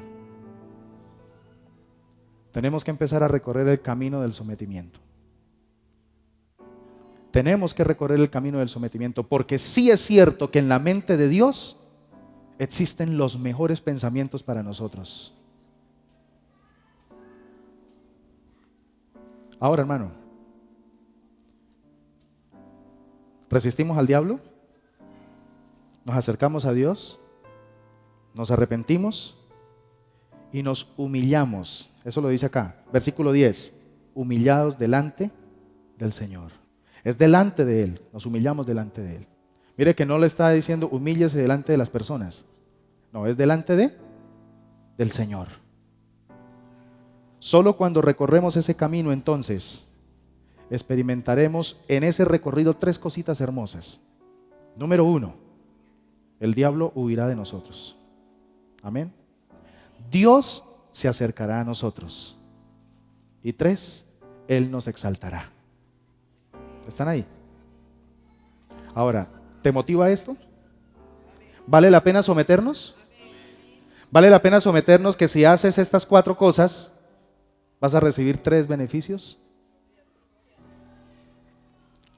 tenemos que empezar a recorrer el camino del sometimiento. Tenemos que recorrer el camino del sometimiento, porque sí es cierto que en la mente de Dios existen los mejores pensamientos para nosotros. Ahora, hermano, resistimos al diablo, nos acercamos a Dios, nos arrepentimos y nos humillamos. Eso lo dice acá, versículo 10, humillados delante del Señor. Es delante de Él, nos humillamos delante de Él. Mire que no le está diciendo humíllese delante de las personas, no, es delante del Señor. Solo cuando recorremos ese camino, entonces, experimentaremos en ese recorrido 3 cositas hermosas. Número 1, el diablo huirá de nosotros. Amén. Dios se acercará a nosotros. Y 3, Él nos exaltará. ¿Están ahí? Ahora, ¿te motiva esto? ¿Vale la pena someternos? ¿Vale la pena someternos que si haces estas 4 cosas vas a recibir 3 beneficios?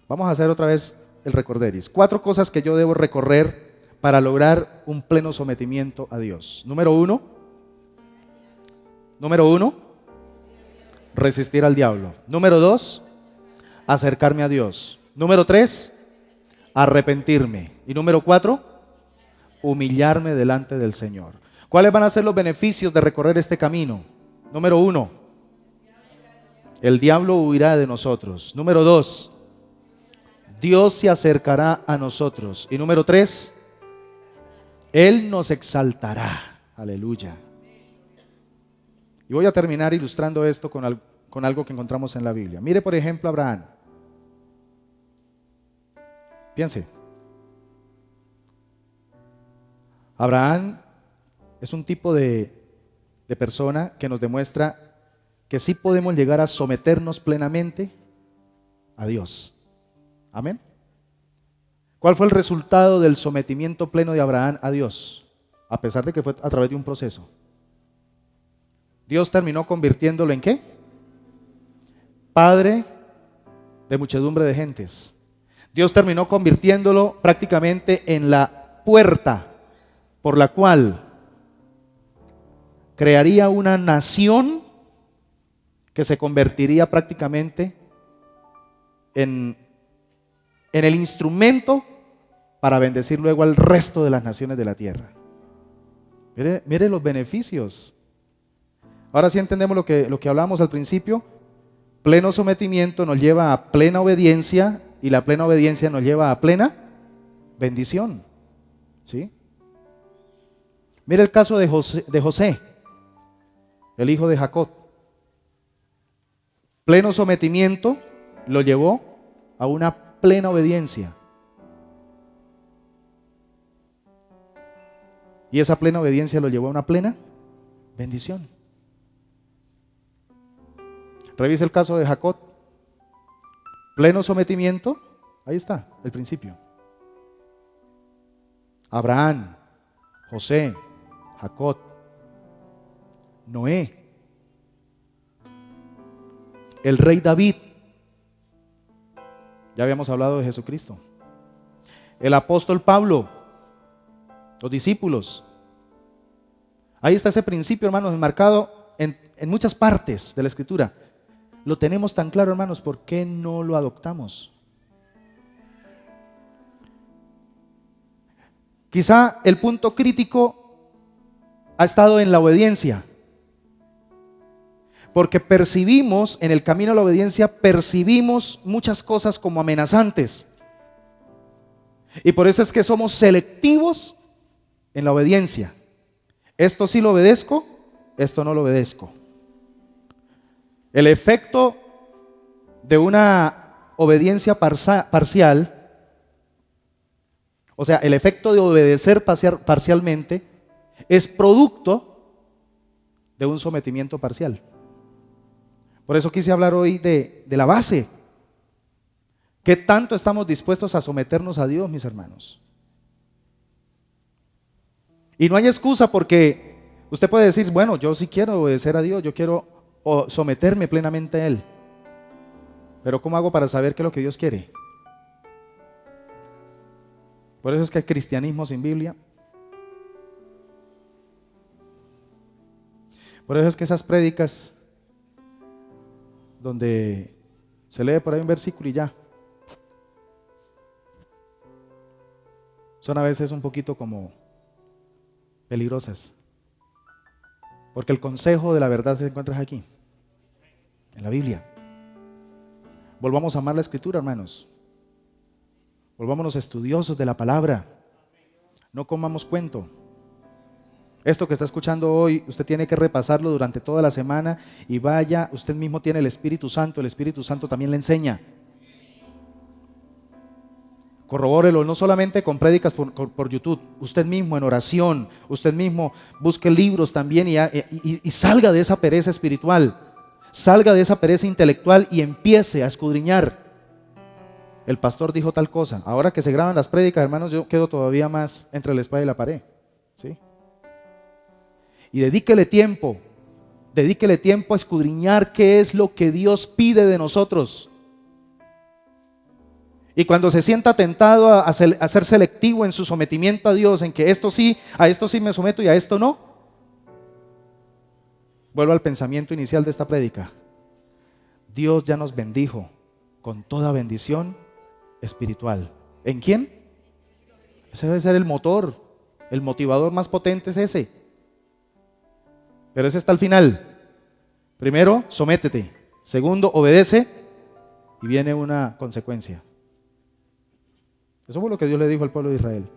Vamos a hacer otra vez el recorderis. 4 cosas que yo debo recorrer para lograr un pleno sometimiento a Dios. Número 1, resistir al diablo. Número 2, acercarme a Dios. Número 3, arrepentirme. Y número 4, humillarme delante del Señor. ¿Cuáles van a ser los beneficios de recorrer este camino? Número 1, el diablo huirá de nosotros. Número 2, Dios se acercará a nosotros. Y número 3, Él nos exaltará. Aleluya. Y voy a terminar ilustrando esto con algo que encontramos en la Biblia. Mire, por ejemplo, Abraham. Piense. Abraham es un tipo de persona que nos demuestra que sí podemos llegar a someternos plenamente a Dios. Amén. ¿Cuál fue el resultado del sometimiento pleno de Abraham a Dios? A pesar de que fue a través de un proceso. Dios terminó convirtiéndolo ¿en qué? Padre de muchedumbre de gentes. Dios terminó convirtiéndolo prácticamente en la puerta por la cual crearía una nación que se convertiría prácticamente en el instrumento para bendecir luego al resto de las naciones de la tierra. Mire los beneficios. Ahora sí entendemos lo que hablábamos al principio. Pleno sometimiento nos lleva a plena obediencia y la plena obediencia nos lleva a plena bendición. ¿Sí? Mire el caso de José, el hijo de Jacob. Pleno sometimiento lo llevó a una plena obediencia. Y esa plena obediencia lo llevó a una plena bendición. Revisa el caso de Jacob. Pleno sometimiento, ahí está, el principio. Abraham, José, Jacob, Noé, el rey David. Ya habíamos hablado de Jesucristo. El apóstol Pablo, los discípulos. Ahí está ese principio, hermanos, enmarcado en muchas partes de la Escritura. Lo tenemos tan claro, hermanos, ¿por qué no lo adoptamos? Quizá el punto crítico ha estado en la obediencia. Porque percibimos, en el camino a la obediencia, percibimos muchas cosas como amenazantes. Y por eso es que somos selectivos en la obediencia. Esto sí lo obedezco, esto no lo obedezco. El efecto de una obediencia parcial, o sea, el efecto de obedecer parcialmente, es producto de un sometimiento parcial. Por eso quise hablar hoy de la base. ¿Qué tanto estamos dispuestos a someternos a Dios, mis hermanos? Y no hay excusa, porque usted puede decir, bueno, yo sí quiero obedecer a Dios, yo quiero someterme plenamente a Él. Pero ¿cómo hago para saber qué es lo que Dios quiere? Por eso es que hay cristianismo sin Biblia. Por eso es que esas prédicas donde se lee por ahí un versículo y ya, son a veces un poquito como peligrosas. Porque el consejo de la verdad se encuentra aquí, en la Biblia. Volvamos a amar la Escritura, hermanos. Volvámonos estudiosos de la palabra. No comamos cuento. Esto que está escuchando hoy, usted tiene que repasarlo durante toda la semana y vaya, usted mismo tiene el Espíritu Santo también le enseña. Corrobórelo, no solamente con prédicas por YouTube, usted mismo en oración, usted mismo busque libros también y salga de esa pereza espiritual, salga de esa pereza intelectual y empiece a escudriñar. El pastor dijo tal cosa. Ahora que se graban las prédicas, hermanos, yo quedo todavía más entre la espada y la pared, ¿sí? Y dedíquele tiempo a escudriñar qué es lo que Dios pide de nosotros. Y cuando se sienta tentado a ser selectivo en su sometimiento a Dios, en que a esto sí me someto y a esto no, vuelvo al pensamiento inicial de esta prédica. Dios ya nos bendijo con toda bendición espiritual. ¿En quién? Ese debe ser el motor, el motivador más potente es ese. Pero ese está al final. Primero, sométete. Segundo, obedece. Y viene una consecuencia. Eso fue lo que Dios le dijo al pueblo de Israel.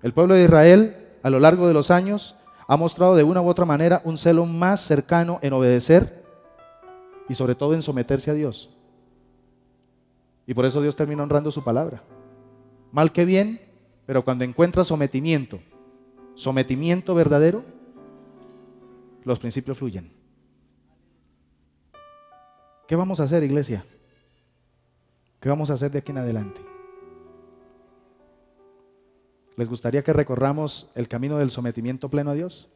El pueblo de Israel, a lo largo de los años, ha mostrado de una u otra manera un celo más cercano en obedecer y sobre todo en someterse a Dios. Y por eso Dios termina honrando su palabra. Mal que bien, pero cuando encuentra sometimiento verdadero, los principios fluyen. ¿Qué vamos a hacer, iglesia? ¿Qué vamos a hacer de aquí en adelante? ¿Les gustaría que recorramos el camino del sometimiento pleno a Dios?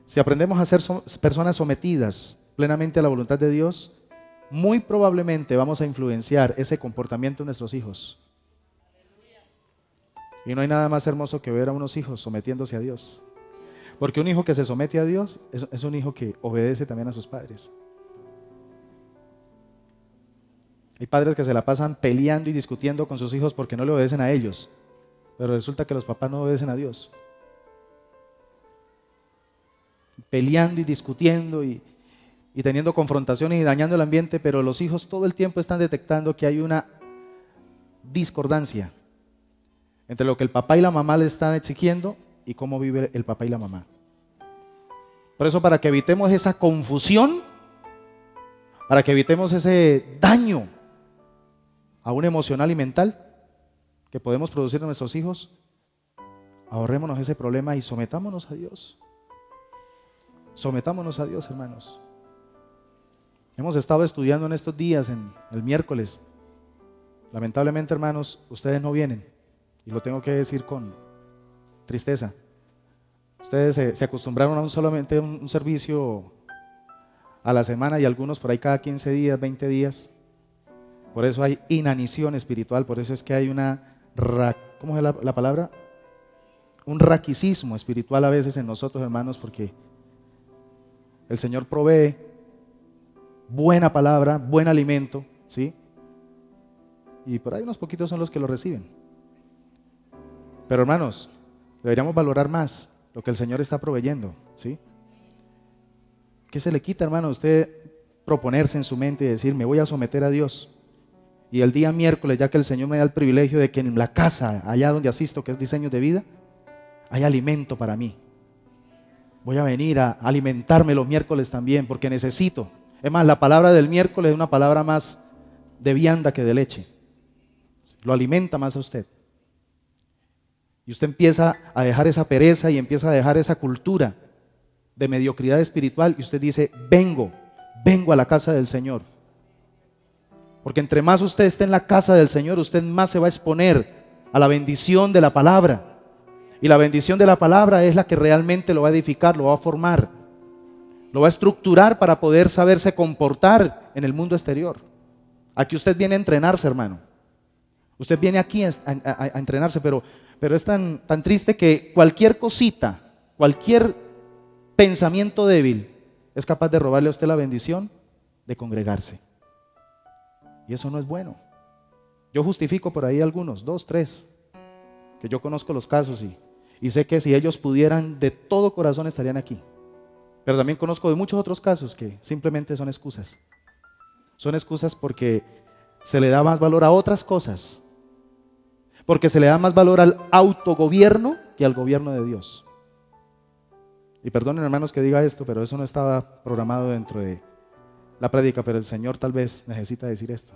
Si aprendemos a ser personas sometidas plenamente a la voluntad de Dios, muy probablemente vamos a influenciar ese comportamiento en nuestros hijos. Y no hay nada más hermoso que ver a unos hijos sometiéndose a Dios. Porque un hijo que se somete a Dios es un hijo que obedece también a sus padres. Hay padres que se la pasan peleando y discutiendo con sus hijos porque no le obedecen a ellos. Pero resulta que los papás no obedecen a Dios. Peleando y discutiendo y teniendo confrontaciones y dañando el ambiente, pero los hijos todo el tiempo están detectando que hay una discordancia entre lo que el papá y la mamá le están exigiendo y cómo vive el papá y la mamá. Por eso, para que evitemos esa confusión, para que evitemos ese daño aún emocional y mental que podemos producir en nuestros hijos, ahorrémonos ese problema y sometámonos a Dios. Sometámonos a Dios, hermanos. Hemos estado estudiando en estos días, en el miércoles. Lamentablemente, hermanos, ustedes no vienen, y lo tengo que decir con tristeza. Ustedes se acostumbraron a solamente un servicio a la semana y algunos por ahí cada 15 días, 20 días. Por eso hay inanición espiritual, por eso es que hay ¿cómo es la palabra? Un raquicismo espiritual a veces en nosotros, hermanos, porque el Señor provee buena palabra, buen alimento, ¿sí? Y por ahí unos poquitos son los que lo reciben. Pero hermanos, Deberíamos valorar más lo que el Señor está proveyendo, ¿sí? ¿Qué se le quita, hermano, a usted proponerse en su mente y decir, me voy a someter a Dios? Y el día miércoles, ya que el Señor me da el privilegio de que en la casa, allá donde asisto, que es Diseño de Vida, hay alimento para mí. Voy a venir a alimentarme los miércoles también, porque necesito. Es más, la palabra del miércoles es una palabra más de vianda que de leche. Lo alimenta más a usted. Y usted empieza a dejar esa pereza y empieza a dejar esa cultura de mediocridad espiritual y usted dice, vengo a la casa del Señor. Porque entre más usted esté en la casa del Señor, usted más se va a exponer a la bendición de la palabra. Y la bendición de la palabra es la que realmente lo va a edificar, lo va a formar, lo va a estructurar para poder saberse comportar en el mundo exterior. Aquí usted viene a entrenarse, hermano. Usted viene aquí a entrenarse, pero es tan triste que cualquier cosita, cualquier pensamiento débil es capaz de robarle a usted la bendición de congregarse. Y eso no es bueno. Yo justifico por ahí algunos, 2, 3, que yo conozco los casos y sé que si ellos pudieran de todo corazón estarían aquí. Pero también conozco de muchos otros casos que simplemente son excusas. Son excusas porque se le da más valor a otras cosas. Porque se le da más valor al autogobierno que al gobierno de Dios. Y perdonen, hermanos, que diga esto, pero eso no estaba programado dentro de la prédica, pero el Señor tal vez necesita decir esto.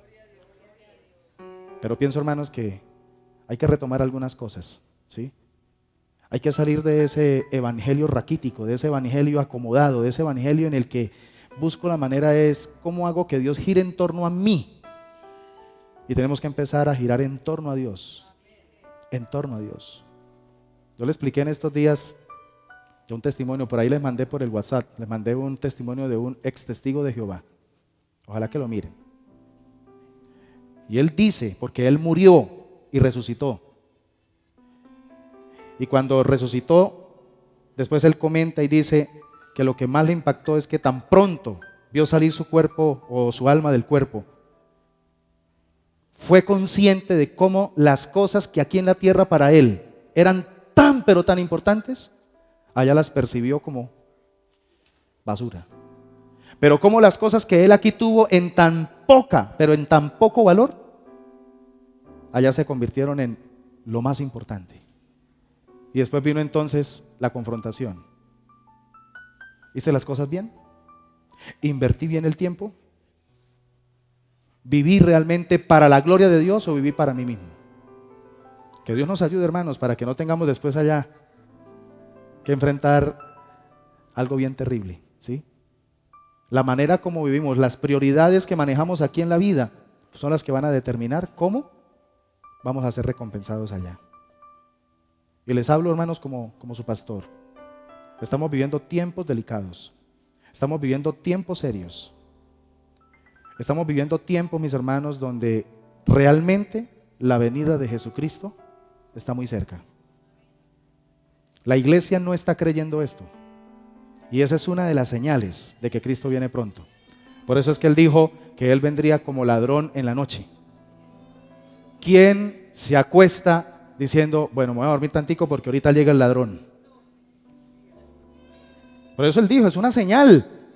Pero pienso, hermanos, que hay que retomar algunas cosas, ¿sí? Hay que salir de ese evangelio raquítico, de ese evangelio acomodado, de ese evangelio en el que busco la manera es cómo hago que Dios gire en torno a mí. Y tenemos que empezar a girar en torno a Dios. En torno a Dios. Yo le expliqué en estos días un testimonio, por ahí les mandé por el WhatsApp, les mandé un testimonio de un ex testigo de Jehová. Ojalá que lo miren. Y él dice, porque él murió y resucitó. Y cuando resucitó, después él comenta y dice que lo que más le impactó es que tan pronto vio salir su cuerpo o su alma del cuerpo, fue consciente de cómo las cosas que aquí en la tierra para él eran tan pero tan importantes, allá las percibió como basura. Pero cómo las cosas que él aquí tuvo en tan poca, pero en tan poco valor, allá se convirtieron en lo más importante. Y después vino entonces la confrontación. ¿Hice las cosas bien? ¿Invertí bien el tiempo? ¿Viví realmente para la gloria de Dios o viví para mí mismo? Que Dios nos ayude, hermanos, para que no tengamos después allá que enfrentar algo bien terrible, ¿sí? La manera como vivimos, las prioridades que manejamos aquí en la vida son las que van a determinar cómo vamos a ser recompensados allá. Y les hablo, hermanos, como su pastor. Estamos viviendo tiempos delicados. Estamos viviendo tiempos serios. Estamos viviendo tiempos, mis hermanos, donde realmente la venida de Jesucristo está muy cerca. La iglesia no está creyendo esto. Y esa es una de las señales de que Cristo viene pronto. Por eso es que Él dijo que Él vendría como ladrón en la noche. ¿Quién se acuesta diciendo, bueno, me voy a dormir tantico porque ahorita llega el ladrón? Por eso Él dijo, es una señal.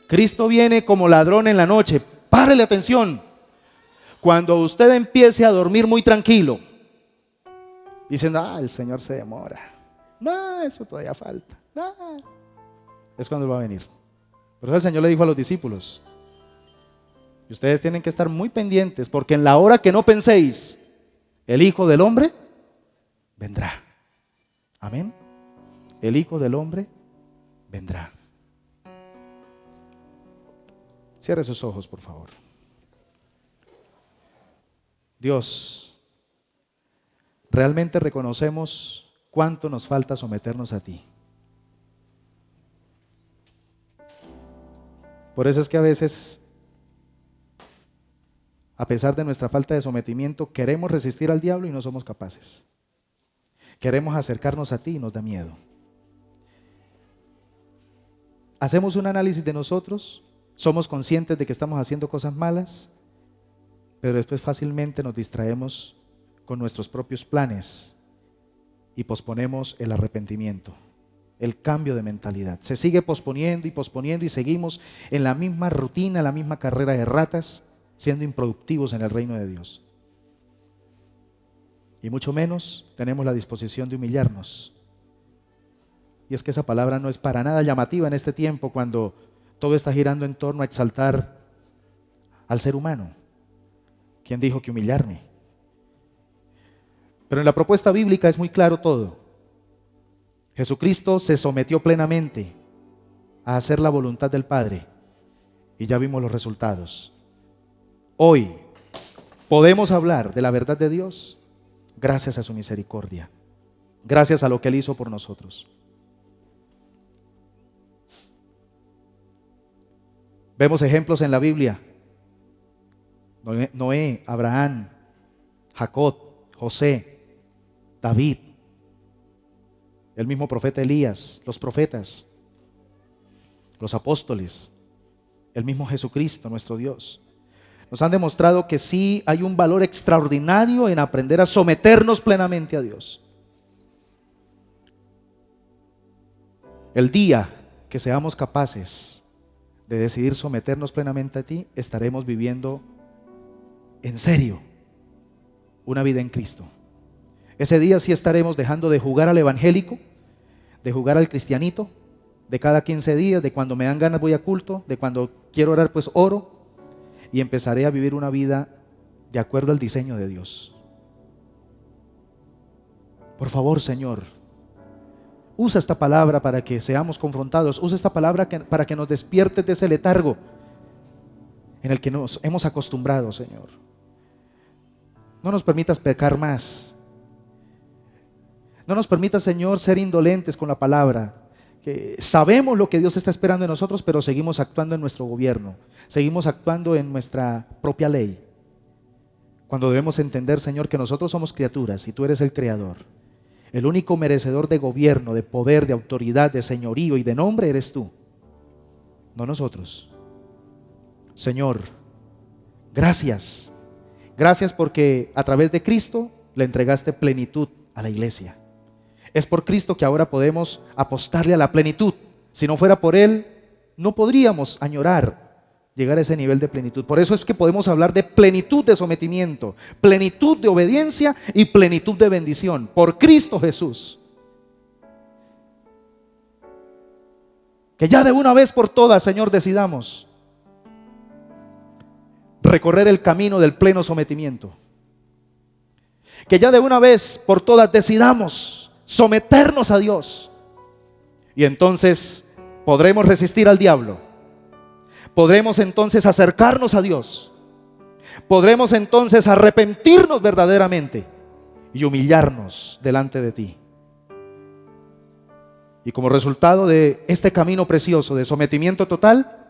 Cristo viene como ladrón en la noche. Párele atención. Cuando usted empiece a dormir muy tranquilo, diciendo, el Señor se demora. No, eso todavía falta. No. Es cuando Él va a venir. Por eso el Señor le dijo a los discípulos, y ustedes tienen que estar muy pendientes, porque en la hora que no penséis, el Hijo del Hombre vendrá. Amén. El Hijo del Hombre vendrá. Cierre sus ojos, por favor. Dios, realmente reconocemos cuánto nos falta someternos a ti. Por eso es que a veces, a pesar de nuestra falta de sometimiento, queremos resistir al diablo y no somos capaces. Queremos acercarnos a ti y nos da miedo. Hacemos un análisis de nosotros, somos conscientes de que estamos haciendo cosas malas, pero después fácilmente nos distraemos con nuestros propios planes y posponemos el arrepentimiento, el cambio de mentalidad. Se sigue posponiendo y seguimos en la misma rutina, la misma carrera de ratas, siendo improductivos en el reino de Dios. Y mucho menos tenemos la disposición de humillarnos. Y es que esa palabra no es para nada llamativa en este tiempo, cuando todo está girando en torno a exaltar al ser humano. ¿Quién dijo que humillarme? Pero en la propuesta bíblica es muy claro todo. Jesucristo se sometió plenamente a hacer la voluntad del Padre y ya vimos los resultados. Hoy podemos hablar de la verdad de Dios gracias a su misericordia, gracias a lo que Él hizo por nosotros. Vemos ejemplos en la Biblia: Noé, Abraham, Jacob, José, David, el mismo profeta Elías, los profetas, los apóstoles, el mismo Jesucristo, nuestro Dios. Nos han demostrado que sí hay un valor extraordinario en aprender a someternos plenamente a Dios. El día que seamos capaces de decidir someternos plenamente a ti, estaremos viviendo en serio una vida en Cristo. Ese día sí estaremos dejando de jugar al evangélico, de jugar al cristianito, de cada 15 días, de cuando me dan ganas voy a culto, de cuando quiero orar pues oro, y empezaré a vivir una vida de acuerdo al diseño de Dios. Por favor, Señor, usa esta palabra para que seamos confrontados, usa esta palabra para que nos despiertes de ese letargo en el que nos hemos acostumbrado, Señor. No nos permitas pecar más. No nos permitas, Señor, ser indolentes con la palabra. Que sabemos lo que Dios está esperando de nosotros, pero seguimos actuando en nuestro gobierno, seguimos actuando en nuestra propia ley, cuando debemos entender, Señor, que nosotros somos criaturas y tú eres el creador. El único merecedor de gobierno, de poder, de autoridad, de señorío y de nombre eres tú, no nosotros. Señor, gracias. Gracias porque a través de Cristo le entregaste plenitud a la iglesia. Es por Cristo que ahora podemos apostarle a la plenitud. Si no fuera por Él, no podríamos añorar llegar a ese nivel de plenitud. Por eso es que podemos hablar de plenitud de sometimiento, plenitud de obediencia y plenitud de bendición. Por Cristo Jesús. Que ya de una vez por todas, Señor, decidamos recorrer el camino del pleno sometimiento. Que ya de una vez por todas decidamos someternos a Dios. Y entonces podremos resistir al diablo. Podremos entonces acercarnos a Dios. Podremos entonces arrepentirnos verdaderamente y humillarnos delante de ti. Y como resultado de este camino precioso de sometimiento total,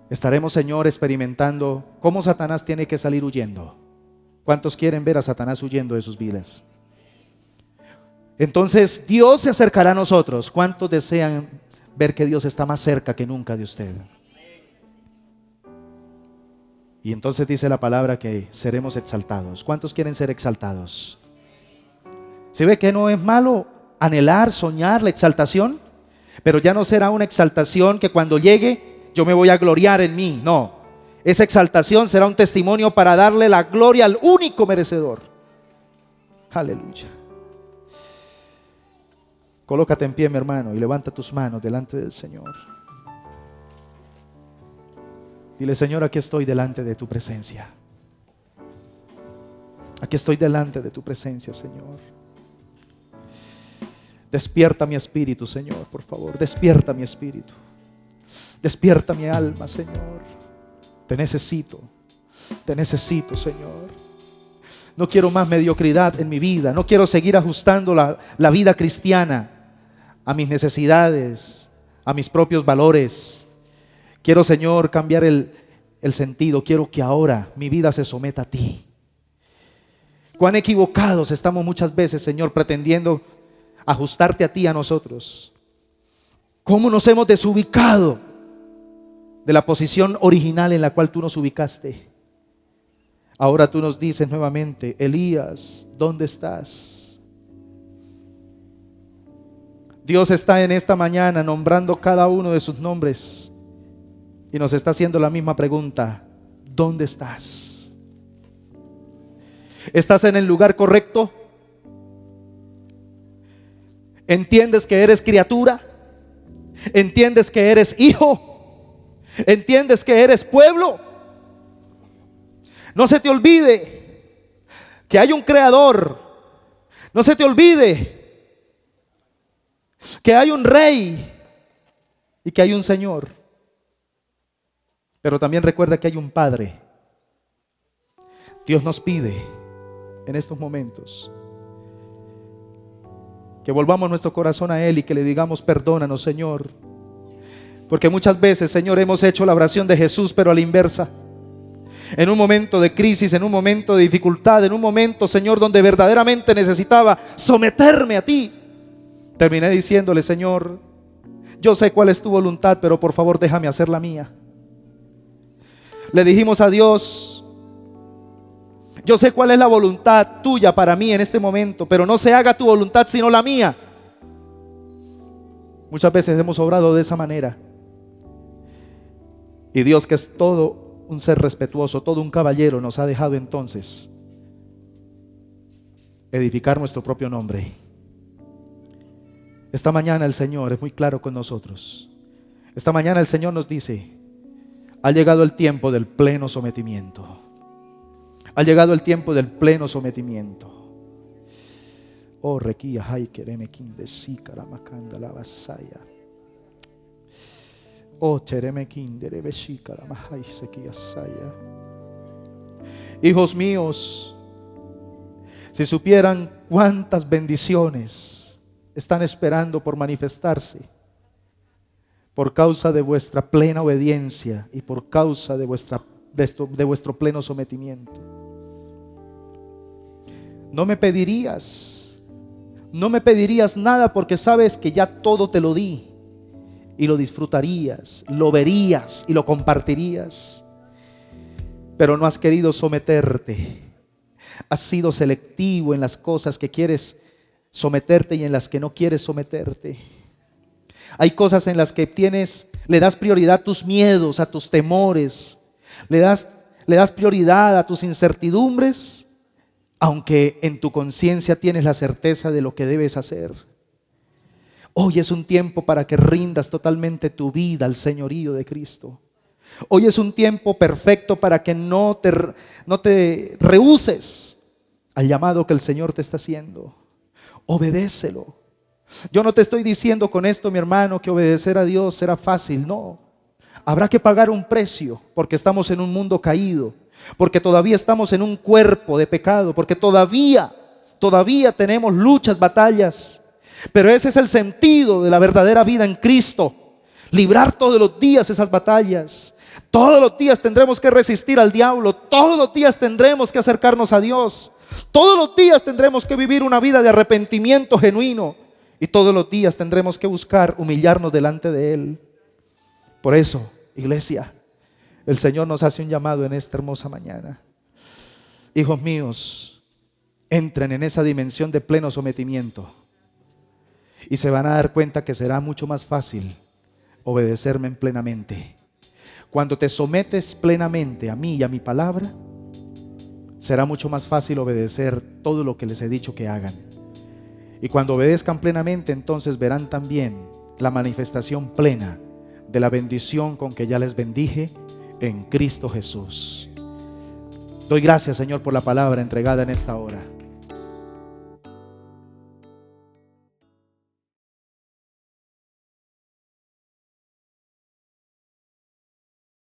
estaremos, Señor, experimentando cómo Satanás tiene que salir huyendo. ¿Cuántos quieren ver a Satanás huyendo de sus vidas? Entonces Dios se acercará a nosotros. ¿Cuántos desean ver que Dios está más cerca que nunca de usted? Y entonces dice la palabra que seremos exaltados. ¿Cuántos quieren ser exaltados? ¿Se ve que no es malo anhelar, soñar la exaltación? Pero ya no será una exaltación que cuando llegue yo me voy a gloriar en mí. No, esa exaltación será un testimonio para darle la gloria al único merecedor. Aleluya. Colócate en pie, mi hermano, y levanta tus manos delante del Señor. Dile: Señor, aquí estoy delante de tu presencia. Aquí estoy delante de tu presencia, Señor. Despierta mi espíritu, Señor, por favor. Despierta mi espíritu. Despierta mi alma, Señor. Te necesito, Señor. No quiero más mediocridad en mi vida. No quiero seguir ajustando la vida cristiana a mis necesidades, a mis propios valores. Quiero, Señor, cambiar el sentido. Quiero que ahora mi vida se someta a ti. Cuán equivocados estamos muchas veces, Señor, pretendiendo ajustarte a ti, a nosotros. Cómo nos hemos desubicado de la posición original en la cual tú nos ubicaste. Ahora tú nos dices nuevamente: Elías, ¿dónde estás? Dios está en esta mañana nombrando cada uno de sus nombres y nos está haciendo la misma pregunta: ¿dónde estás? ¿Estás en el lugar correcto? ¿Entiendes que eres criatura? ¿Entiendes que eres hijo? ¿Entiendes que eres pueblo? No se te olvide que hay un creador. No se te olvide que hay un rey y que hay un Señor. Pero también recuerda que hay un Padre. Dios nos pide en estos momentos que volvamos nuestro corazón a Él y que le digamos: perdónanos, Señor. Porque muchas veces, Señor, hemos hecho la oración de Jesús, pero a la inversa. En un momento de crisis, en un momento de dificultad, en un momento, Señor, donde verdaderamente necesitaba someterme a ti, terminé diciéndole: Señor, yo sé cuál es tu voluntad, pero por favor déjame hacer la mía. Le dijimos a Dios: yo sé cuál es la voluntad tuya para mí en este momento, pero no se haga tu voluntad sino la mía. Muchas veces hemos obrado de esa manera. Y Dios, que es todo un ser respetuoso, todo un caballero, nos ha dejado entonces edificar nuestro propio nombre. Esta mañana el Señor es muy claro con nosotros. Esta mañana el Señor nos dice: ha llegado el tiempo del pleno sometimiento. Ha llegado el tiempo del pleno sometimiento. Oh, requía, hay quereme de sícara macanda la vasaya. Oh, chereme de beshícara mahai sequía saya. Hijos míos, si supieran cuántas bendiciones están esperando por manifestarse, por causa de vuestra plena obediencia y por causa de vuestro pleno sometimiento. No me pedirías nada, porque sabes que ya todo te lo di y lo disfrutarías, lo verías y lo compartirías, pero no has querido someterte. Has sido selectivo en las cosas que quieres someterte y en las que no quieres someterte. Hay cosas en las que le das prioridad a tus miedos, a tus temores, le das prioridad a tus incertidumbres, aunque en tu conciencia tienes la certeza de lo que debes hacer. Hoy es un tiempo para que rindas totalmente tu vida al señorío de Cristo. Hoy es un tiempo perfecto para que no te rehúses al llamado que el Señor te está haciendo. Obedécelo. Yo no te estoy diciendo con esto, mi hermano, que obedecer a Dios será fácil. No. Habrá que pagar un precio, porque estamos en un mundo caído, porque todavía estamos en un cuerpo de pecado, porque todavía tenemos luchas, batallas. Pero ese es el sentido de la verdadera vida en Cristo: librar todos los días esas batallas. Todos los días tendremos que resistir al diablo. Todos los días tendremos que acercarnos a Dios. Todos los días tendremos que vivir una vida de arrepentimiento genuino. Y todos los días tendremos que buscar humillarnos delante de Él. Por eso, iglesia, el Señor nos hace un llamado en esta hermosa mañana. Hijos míos, entren en esa dimensión de pleno sometimiento y se van a dar cuenta que será mucho más fácil obedecerme plenamente. Cuando te sometes plenamente a mí y a mi palabra, será mucho más fácil obedecer todo lo que les he dicho que hagan. Y cuando obedezcan plenamente, entonces verán también la manifestación plena de la bendición con que ya les bendije en Cristo Jesús. Doy gracias, Señor, por la palabra entregada en esta hora.